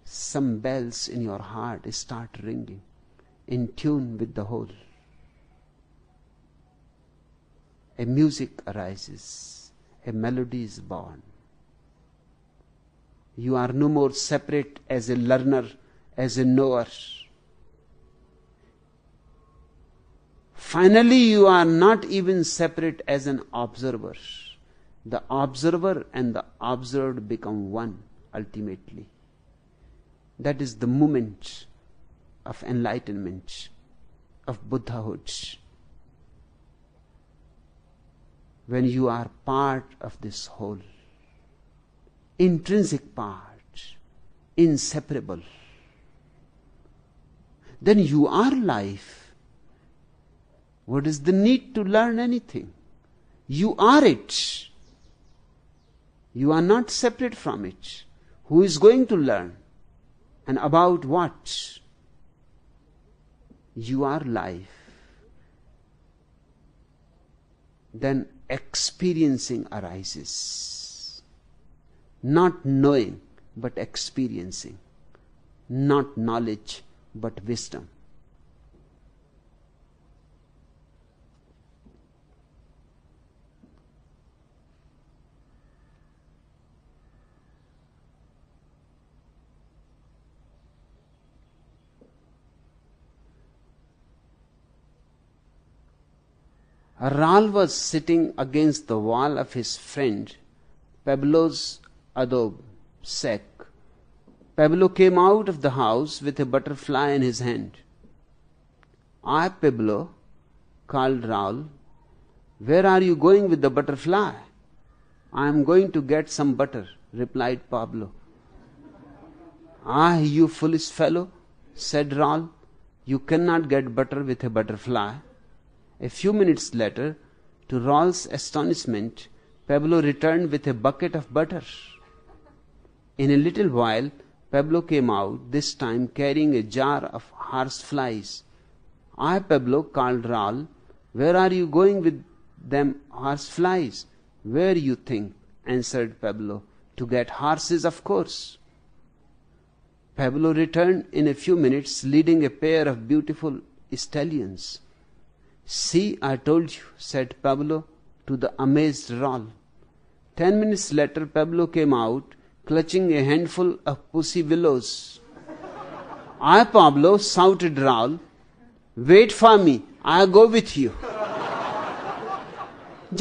Speaker 1: some bells in your heart start ringing, in tune with the whole. A music arises, a melody is born. You are no more separate as a learner, as a knower. Finally, you are not even separate as an observer. The observer and the observed become one ultimately. That is the moment of enlightenment, of Buddhahood. When you are part of this whole, intrinsic part, inseparable, then you are life. What is the need to learn anything? You are it. You are not separate from it. Who is going to learn? And about what? You are life. Then experiencing arises. Not knowing, but experiencing. Not knowledge, but wisdom. Ral was sitting against the wall of his friend Pablo's adobe sack. Pablo came out of the house with a butterfly in his hand. "Ah, Pablo," called Raul, "where are you going with the butterfly?" "I am going to get some butter," replied Pablo. "Ah, you foolish fellow," said Raul, "you cannot get butter with a butterfly." A few minutes later, to Raul's astonishment, Pablo returned with a bucket of butter. In a little while, Pablo came out, this time carrying a jar of horseflies. "Ah, Pablo," called Raul, "where are you going with them horseflies?" "Where you think?" answered Pablo. "To get horses, of course." Pablo returned in a few minutes, leading a pair of beautiful stallions. "See, I told you," said Pablo to the amazed Raul. 10 minutes later, Pablo came out, clutching a handful of pussy willows. "Ah, Pablo," shouted Raul, "wait for me, I'll go with you."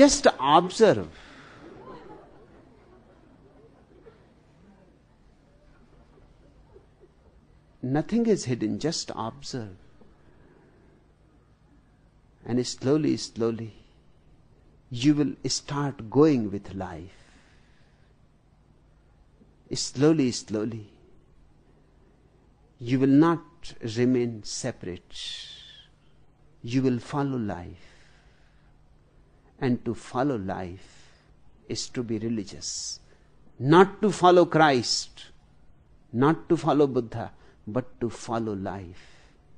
Speaker 1: Just observe. Nothing is hidden, just observe. And slowly, slowly, you will start going with life. Slowly, slowly, you will not remain separate. You will follow life. And to follow life is to be religious. Not to follow Christ, not to follow Buddha, but to follow life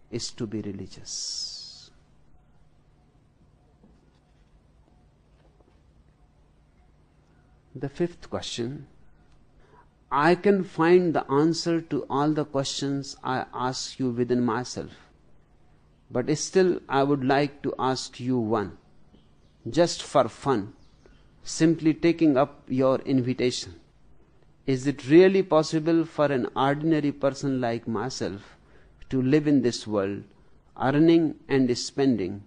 Speaker 1: is to be religious. The fifth question: I can find the answer to all the questions I ask you within myself, but still I would like to ask you one. just for fun, simply taking up your invitation. Is it really possible for an ordinary person like myself to live in this world, earning and spending,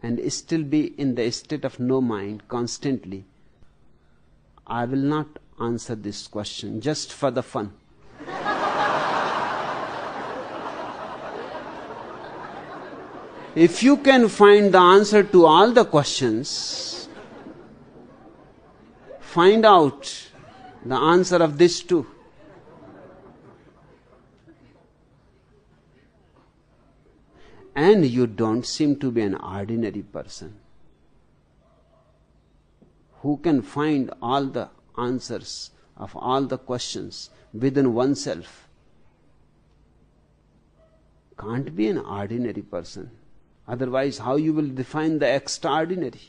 Speaker 1: and still be in the state of no mind constantly? I will not answer this question, just for the fun. If you can find the answer to all the questions, find out the answer of this too. And you don't seem to be an ordinary person who can find all the answers of all the questions within oneself. Can't be an ordinary person. Otherwise, how you will define the extraordinary?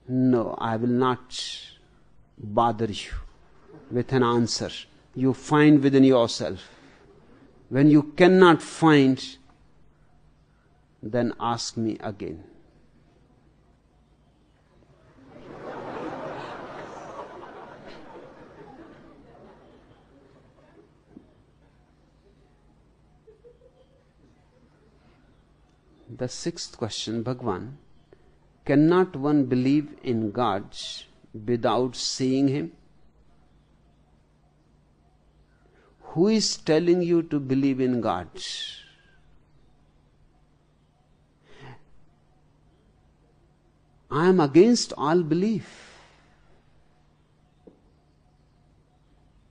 Speaker 1: No, I will not bother you with an answer. You find within yourself. When you cannot find, then ask me again. The sixth question, Bhagwan, cannot one believe in God without seeing Him? Who is telling you to believe in God? I am against all belief.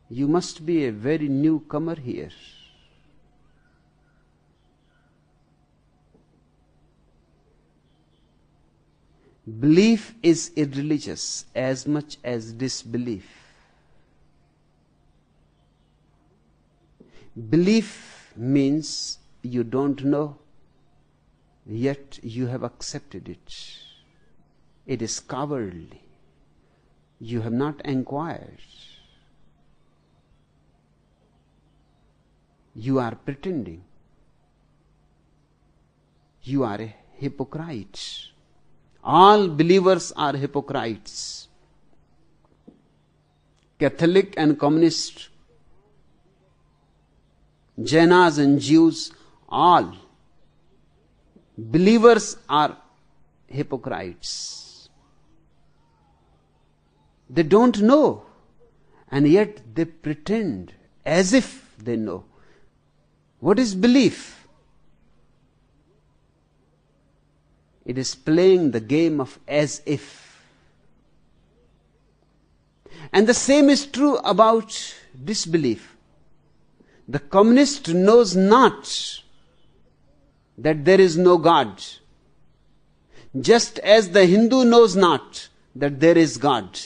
Speaker 1: You must be a very newcomer here. Belief is irreligious as much as disbelief. Belief means you don't know, yet you have accepted it. It is cowardly. You have not inquired. You are pretending. You are a hypocrite. All believers are hypocrites. Catholic and communist, Jainas and Jews, all believers are hypocrites. They don't know, and yet they pretend as if they know. What is belief? It is playing the game of as if. And the same is true about disbelief. The communist knows not that there is no God, just as the Hindu knows not that there is God.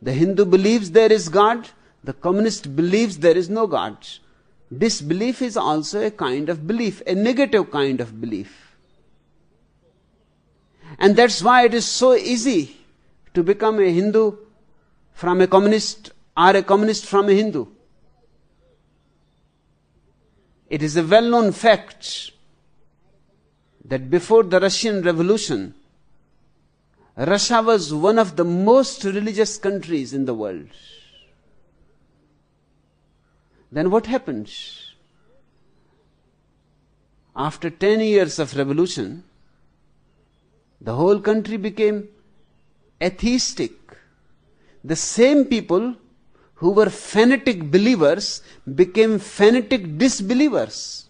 Speaker 1: The Hindu believes there is God, the communist believes there is no God. Disbelief is also a kind of belief, a negative kind of belief. And that's why it is so easy to become a Hindu from a communist or a communist from a Hindu. It is a well-known fact that before the Russian Revolution, Russia was one of the most religious countries in the world. Then what happened? After 10 years of revolution, the whole country became atheistic. The same people who were fanatic believers became fanatic disbelievers.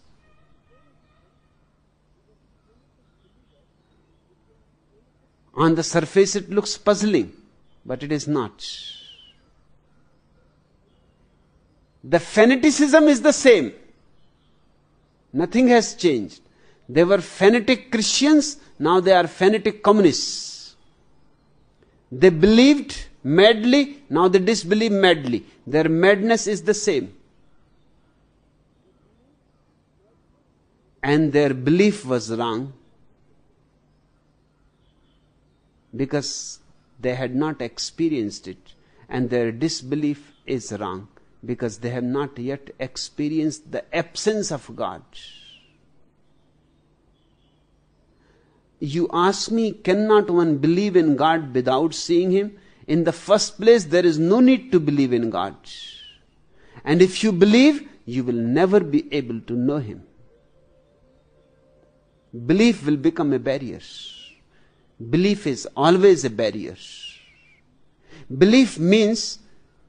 Speaker 1: On the surface it looks puzzling, but it is not. The fanaticism is the same. Nothing has changed. They were fanatic Christians, now they are fanatic communists. They believed madly, now they disbelieve madly. Their madness is the same. And their belief was wrong because they had not experienced it. And their disbelief is wrong because they have not yet experienced the absence of God. You ask me, cannot one believe in God without seeing Him? In the first place, there is no need to believe in God. And if you believe, you will never be able to know Him. Belief will become a barrier. Belief is always a barrier. Belief means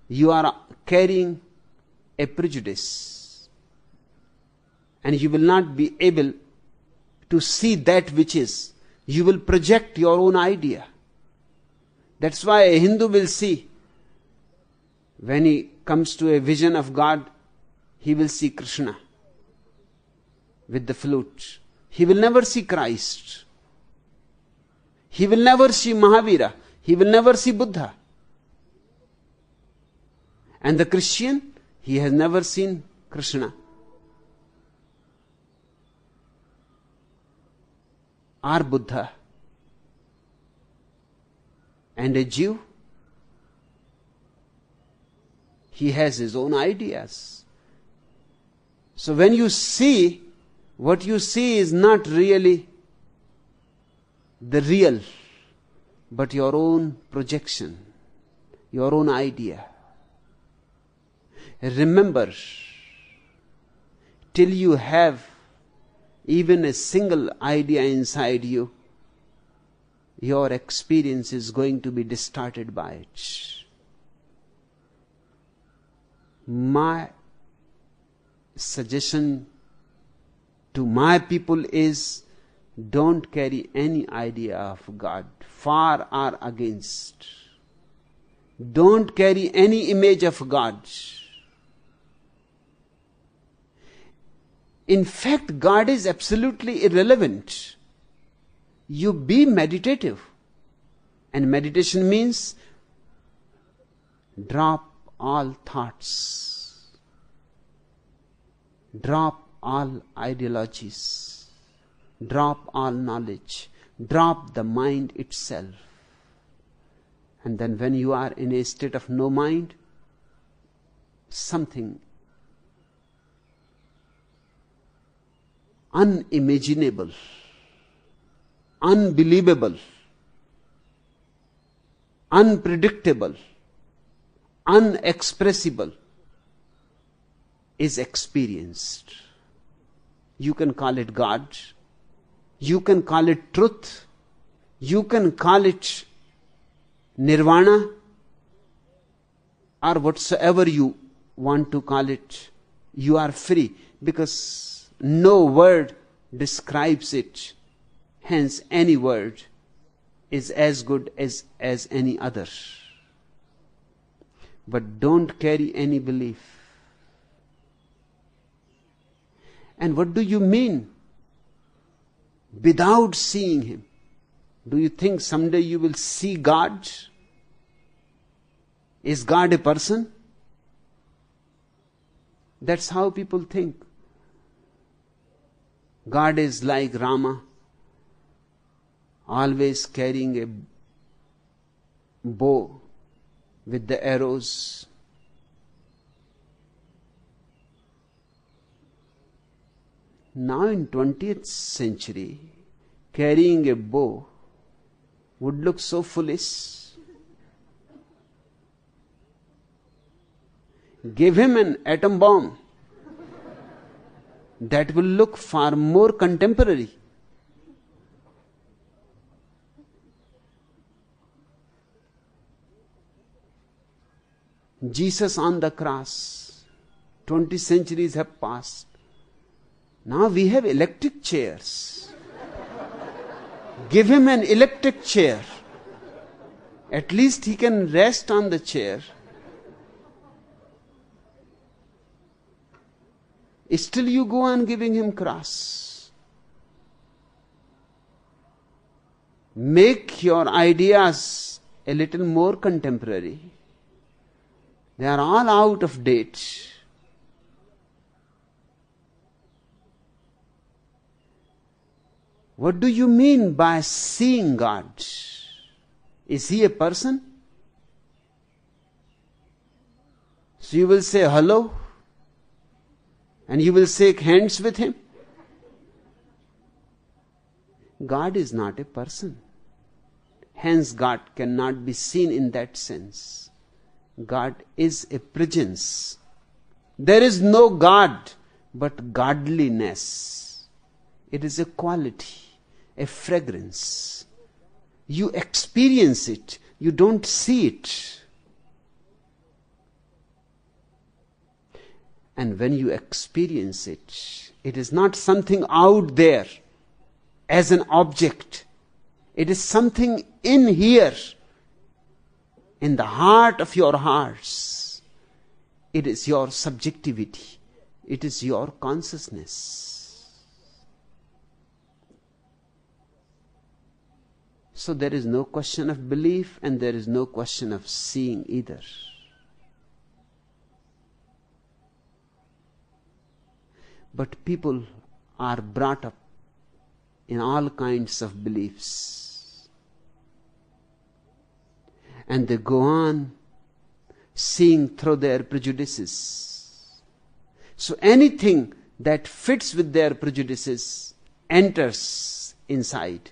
Speaker 1: you are carrying a prejudice, and you will not be able to see that which is. You will project your own idea. That's why a Hindu will see, when he comes to a vision of God, he will see Krishna with the flute. He will never see Christ. He will never see Mahavira. He will never see Buddha. And the Christian, he has never seen Krishna or Buddha. And a Jew, he has his own ideas. So when you see, what you see is not really the real, but your own projection, your own idea. Remember, till you have even a single idea inside you, your experience is going to be distorted by it. My suggestion to my people is, don't carry any idea of God, far or against. Don't carry any image of God. In fact, God is absolutely irrelevant. You be meditative. And meditation means drop all thoughts. Drop all ideologies. Drop all knowledge. Drop the mind itself. And then when you are in a state of no mind, something unimaginable, unbelievable, unpredictable, unexpressible is experienced. You can call it God, you can call it truth, you can call it nirvana, or whatsoever you want to call it. You are free, because no word describes it. Hence, any word is as good as any other. But don't carry any belief. And what do you mean? Without seeing Him. Do you think someday you will see God? Is God a person? That's how people think. God is like Rama, always carrying a bow with the arrows. Now in 20th century, carrying a bow would look so foolish. Give him an atom bomb. That will look far more contemporary. Jesus on the cross. 20 centuries have passed. Now we have electric chairs. Give him an electric chair. At least he can rest on the chair. Still you go on giving him cross. Make your ideas a little more contemporary. They are all out of date. What do you mean by seeing God? Is He a person? So you will say hello, and you will shake hands with Him. God is not a person. Hence, God cannot be seen in that sense. God is a presence. There is no God but godliness. It is a quality, a fragrance. You experience it, you don't see it. And when you experience it, it is not something out there as an object. It is something in here, in the heart of your hearts. It is your subjectivity. It is your consciousness. So there is no question of belief and there is no question of seeing either. But people are brought up in all kinds of beliefs. And they go on seeing through their prejudices. So anything that fits with their prejudices enters inside.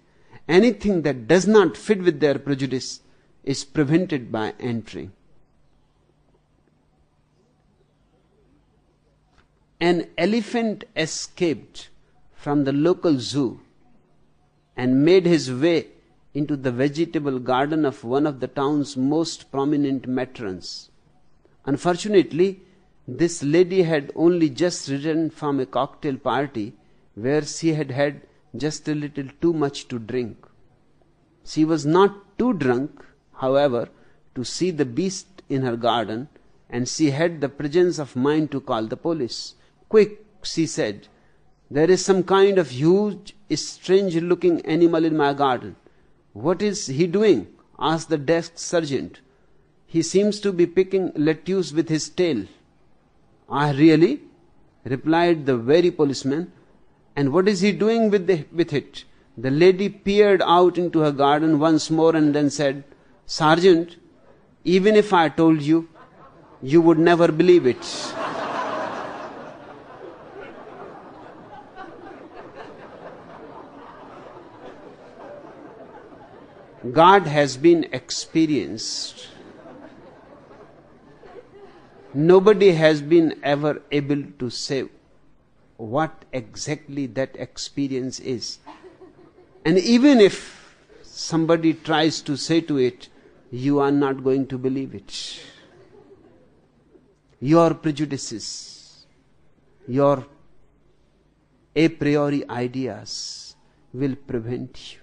Speaker 1: Anything that does not fit with their prejudice is prevented by entering. An elephant escaped from the local zoo and made his way into the vegetable garden of one of the town's most prominent matrons. Unfortunately, this lady had only just returned from a cocktail party where she had had just a little too much to drink. She was not too drunk, however, to see the beast in her garden, and she had the presence of mind to call the police. "Quick," she said, "there is some kind of huge, strange-looking animal in my garden." "What is he doing?" asked the desk sergeant. "He seems to be picking lettuce with his tail." "Ah, really?" replied the very policeman. "And what is he doing with it?" The lady peered out into her garden once more and then said, "Sergeant, even if I told you, you would never believe it." God has been experienced. Nobody has been ever able to say what exactly that experience is. And even if somebody tries to say to it, you are not going to believe it. Your prejudices, your a priori ideas will prevent you.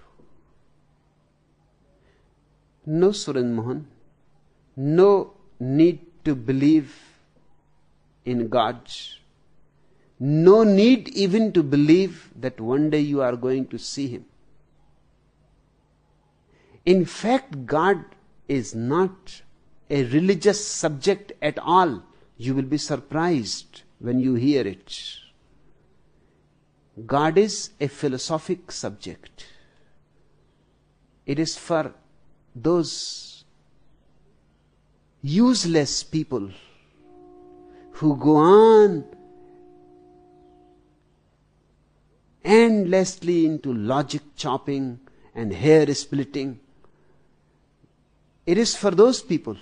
Speaker 1: No, Suren Mohan, no need to believe in God. No need even to believe that one day you are going to see Him. In fact, God is not a religious subject at all. You will be surprised when you hear it. God is a philosophic subject. It is for those useless people who go on endlessly into logic chopping and hair splitting. It is for those people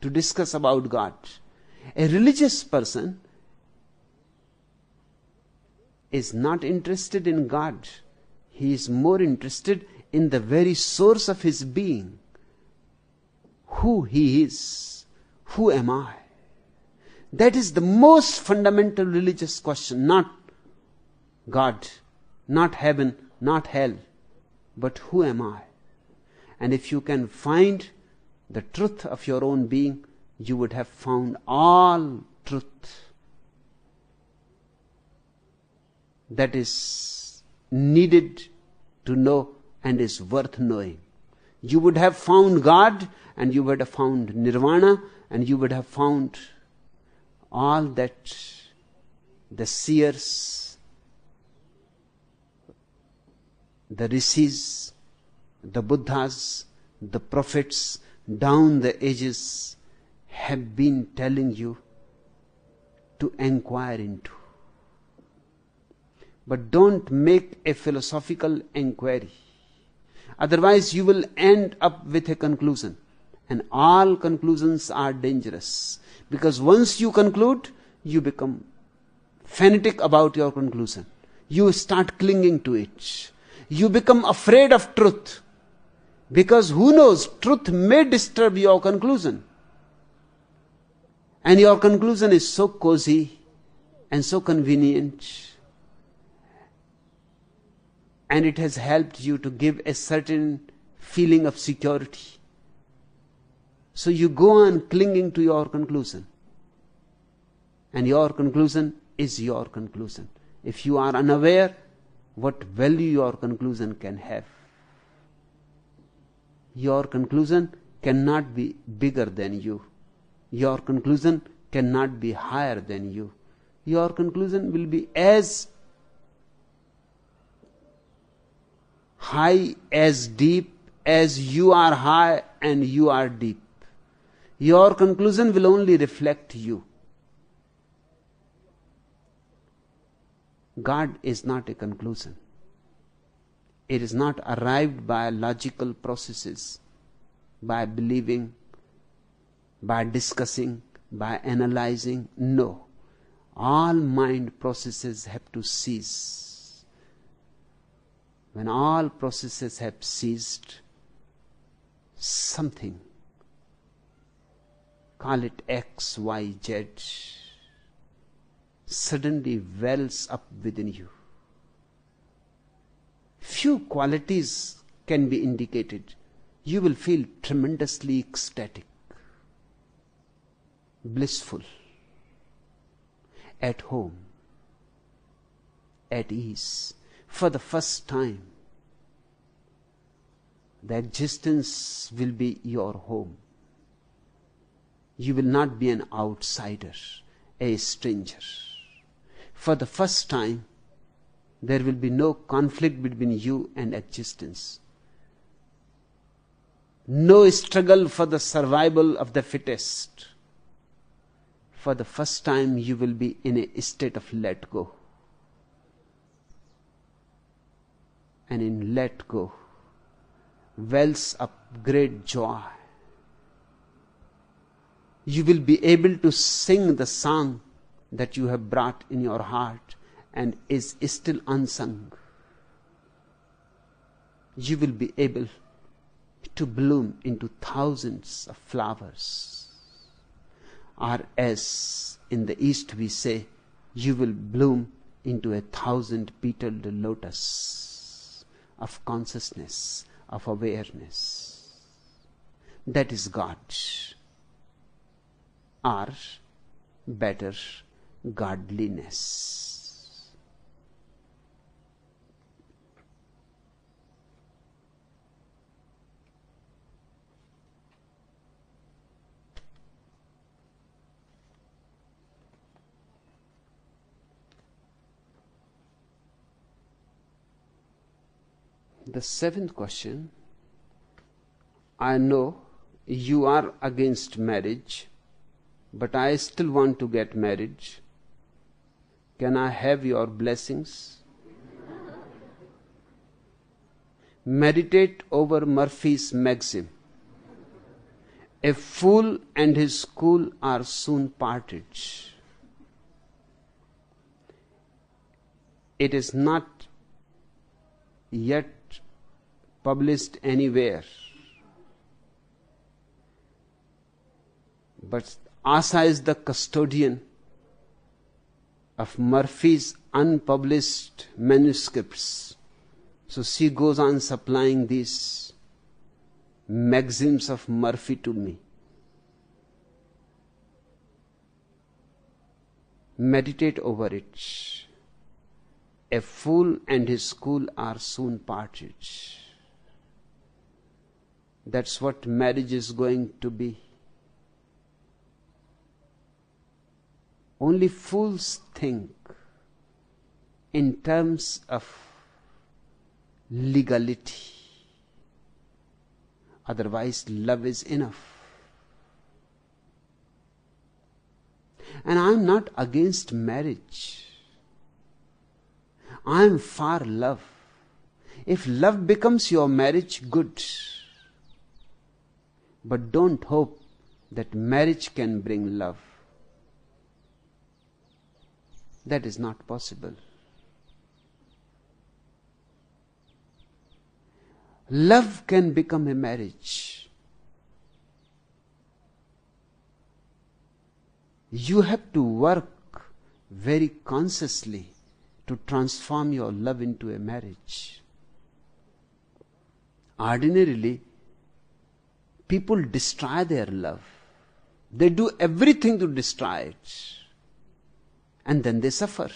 Speaker 1: to discuss about God. A religious person is not interested in God. He is more interested in the very source of his being. Who he is. Who am I? That is the most fundamental religious question. Not God, not heaven, not hell, but who am I? And if you can find the truth of your own being, you would have found all truth that is needed to know and is worth knowing. You would have found God, and you would have found Nirvana, and you would have found all that the seers, the rishis, the Buddhas, the prophets down the ages have been telling you to inquire into. But don't make a philosophical inquiry. Otherwise, you will end up with a conclusion. And all conclusions are dangerous. Because once you conclude, you become fanatic about your conclusion. You start clinging to it. You become afraid of truth. Because who knows, truth may disturb your conclusion. And your conclusion is so cozy and so convenient. And it has helped you to give a certain feeling of security. So you go on clinging to your conclusion. And your conclusion is your conclusion. If you are unaware what value your conclusion can have, your conclusion cannot be bigger than you. Your conclusion cannot be higher than you. Your conclusion will be as high, as deep as you are high and you are deep. Your conclusion will only reflect you. God is not a conclusion. It is not arrived by logical processes, by believing, by discussing, by analyzing. No. All mind processes have to cease. When all processes have ceased, something, call it X, Y, Z, suddenly wells up within you. Few qualities can be indicated. You will feel tremendously ecstatic, blissful, at home, at ease. For the first time, the existence will be your home. You will not be an outsider, a stranger. For the first time, there will be no conflict between you and existence. No struggle for the survival of the fittest. For the first time, you will be in a state of let go. And in let go wells up great joy. You will be able to sing the song that you have brought in your heart and is still unsung. You will be able to bloom into thousands of flowers. Or as in the East we say, you will bloom into 1,000-petaled lotus of consciousness, of awareness. That is God. Or better, godliness. The seventh question, I know you are against marriage, but I still want to get married. Can I have your blessings? Meditate over Murphy's maxim. A fool and his school are soon parted. It is not yet published anywhere, but Asa is the custodian of Murphy's unpublished manuscripts. So she goes on supplying these maxims of Murphy to me. Meditate over it. A fool and his school are soon parted. That's what marriage is going to be. Only fools think in terms of legality. Otherwise, love is enough. And I'm not against marriage. I am for love. If love becomes your marriage, good. But don't hope that marriage can bring love. That is not possible. Love can become a marriage. You have to work very consciously to transform your love into a marriage. Ordinarily, people destroy their love. They do everything to destroy it. And then they suffer.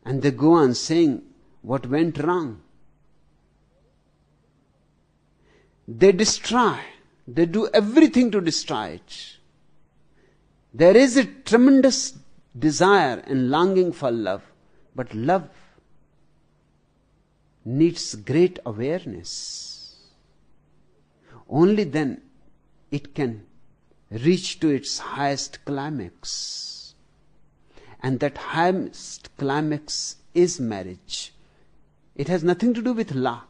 Speaker 1: And they go on saying what went wrong. They destroy. They do everything to destroy it. There is a tremendous desire and longing for love. But love needs great awareness. Only then it can reach to its highest climax. And that highest climax is marriage. It has nothing to do with law.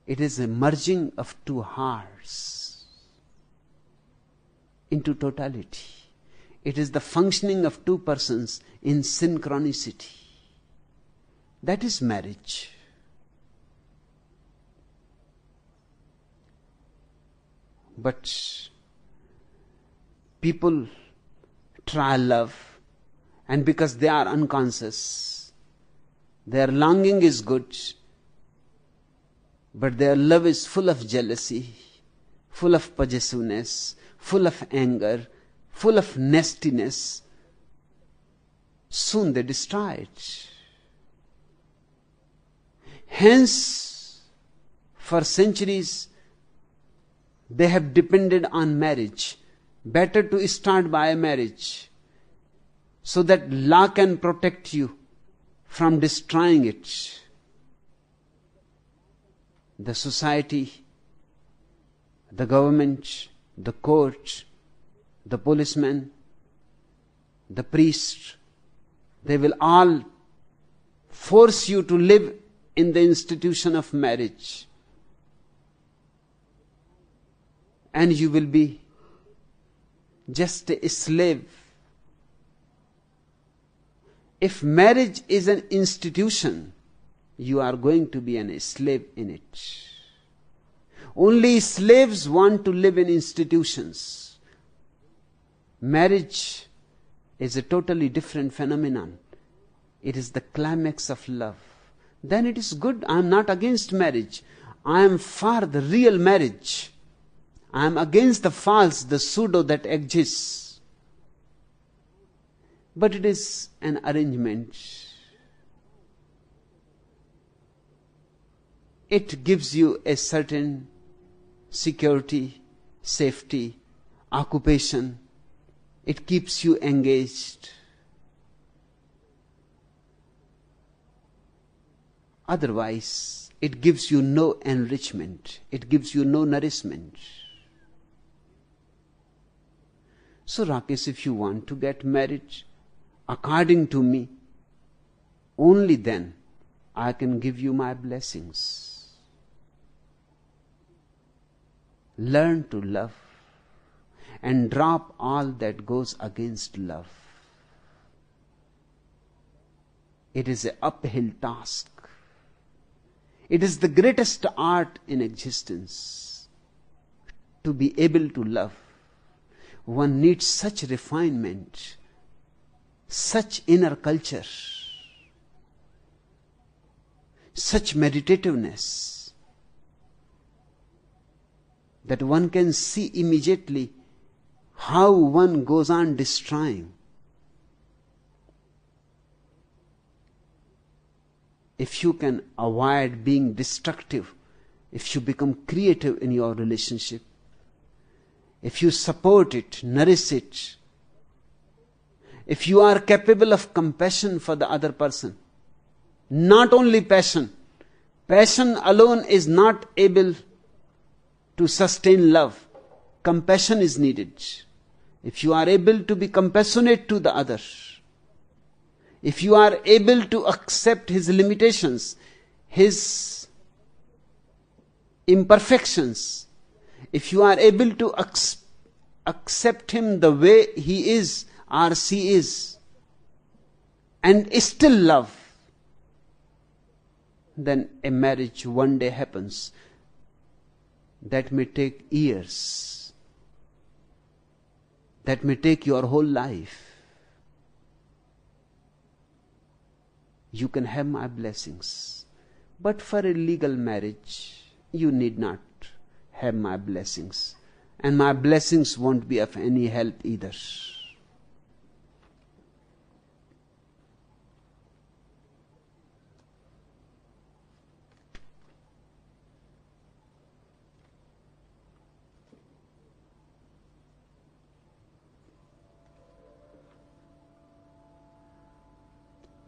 Speaker 1: It is a merging of two hearts into totality. It is the functioning of two persons in synchronicity. That is marriage. But people try love, and because they are unconscious, their longing is good, but their love is full of jealousy, full of possessiveness, full of anger, full of nastiness. Soon they destroy it. Hence, for centuries, they have depended on marriage. Better to start by a marriage, so that law can protect you from destroying it. The society, the government, the court, the policeman, the priest, they will all force you to live in the institution of marriage. And you will be just a slave. If marriage is an institution, you are going to be a slave in it. Only slaves want to live in institutions. Marriage is a totally different phenomenon. It is the climax of love. Then it is good. I am not against marriage. I am for the real marriage. I am against the false, the pseudo that exists. But it is an arrangement. It gives you a certain security, safety, occupation. It keeps you engaged. Otherwise, it gives you no enrichment. It gives you no nourishment. So Rakesh, if you want to get married, according to me, only then I can give you my blessings. Learn to love and drop all that goes against love. It is an uphill task. It is the greatest art in existence to be able to love. One needs such refinement, such inner culture, such meditativeness, that one can see immediately how one goes on destroying. If you can avoid being destructive, if you become creative in your relationship, if you support it, nourish it, if you are capable of compassion for the other person, not only passion, passion alone is not able to sustain love. Compassion is needed. If you are able to be compassionate to the other, if you are able to accept his limitations, his imperfections, if you are able to accept him the way he is or she is, and still love, then a marriage one day happens. That may take years. That may take your whole life. You can have my blessings. But for a legal marriage, you need not have my blessings. And my blessings won't be of any help either.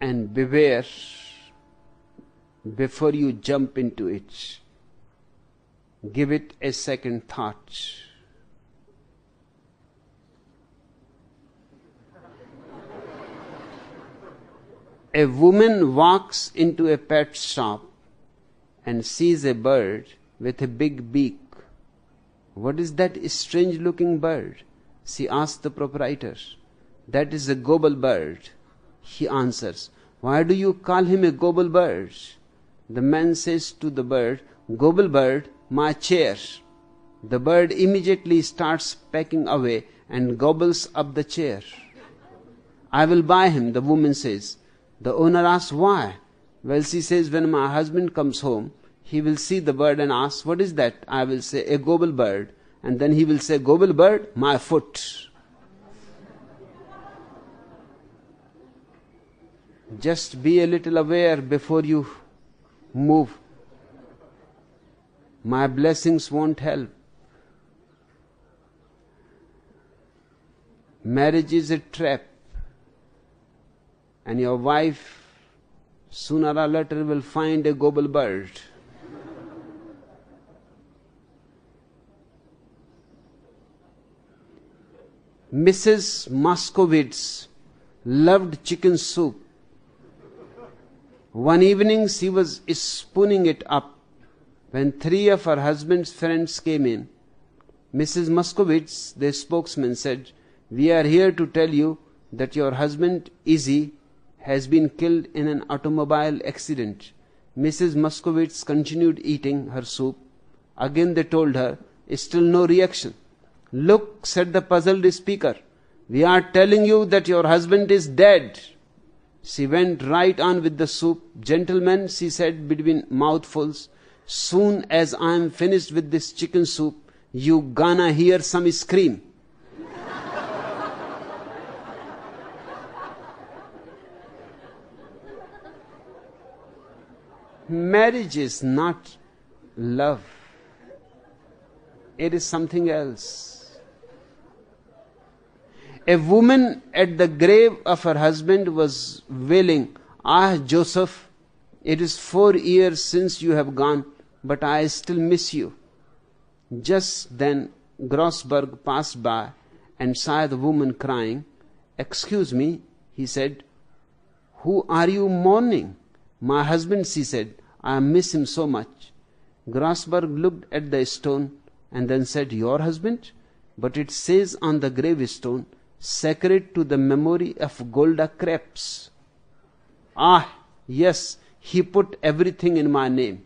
Speaker 1: And beware before you jump into it. Give it a second thought. A woman walks into a pet shop and sees a bird with a big beak. What is that strange looking bird? She asks the proprietor. That is a gobble bird. He answers, why do you call him a gobble bird? The man says to the bird, gobble bird, my chair. The bird immediately starts pecking away and gobbles up the chair. I will buy him, the woman says. The owner asks, why? Well, she says, when my husband comes home, he will see the bird and ask, what is that? I will say, a gobble bird. And then he will say, gobble bird, my foot. Just be a little aware before you move. My blessings won't help. Marriage is a trap. And your wife, sooner or later, will find a gobble bird. Mrs. Moskowitz loved chicken soup. One evening she was spooning it up when 3 of her husband's friends came in. Mrs. Moskowitz, the spokesman, said, we are here to tell you that your husband, Izzy, has been killed in an automobile accident. Mrs. Moskowitz continued eating her soup. Again they told her, still no reaction. Look, said the puzzled speaker, we are telling you that your husband is dead. She went right on with the soup. Gentlemen, she said between mouthfuls, soon as I am finished with this chicken soup, you gonna hear some scream. Marriage is not love. It is something else. A woman at the grave of her husband was wailing, ah, Joseph, it is 4 years since you have gone, but I still miss you. Just then Grossberg passed by and saw the woman crying. Excuse me, he said, who are you mourning? My husband, she said, I miss him so much. Grossberg looked at the stone and then said, your husband? But it says on the gravestone, sacred to the memory of Golda Krebs. Ah, yes, he put everything in my name.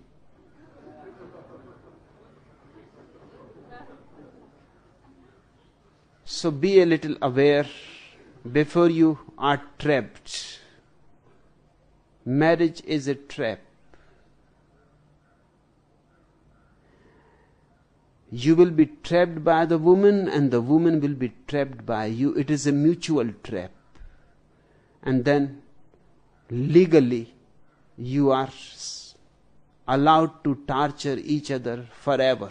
Speaker 1: So be a little aware before you are trapped. Marriage is a trap. You will be trapped by the woman and the woman will be trapped by you. It is a mutual trap. And then legally you are allowed to torture each other forever.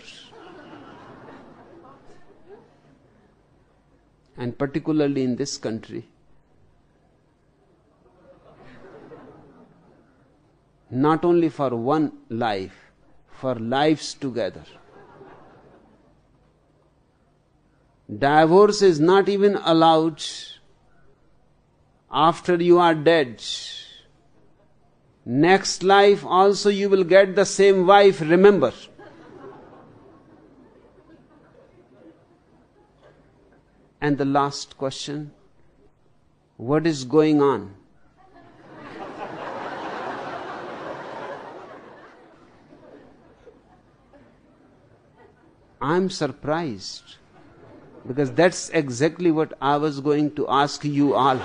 Speaker 1: And particularly in this country, not only for one life, for lives together. Divorce is not even allowed after you are dead, next life also you will get the same wife, remember. And the last question, what is going on? I'm surprised, because that's exactly what I was going to ask you all.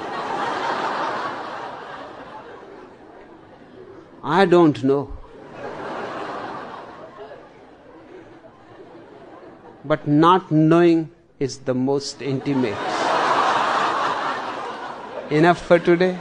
Speaker 1: I don't know. But not knowing is the most intimate. Enough for today.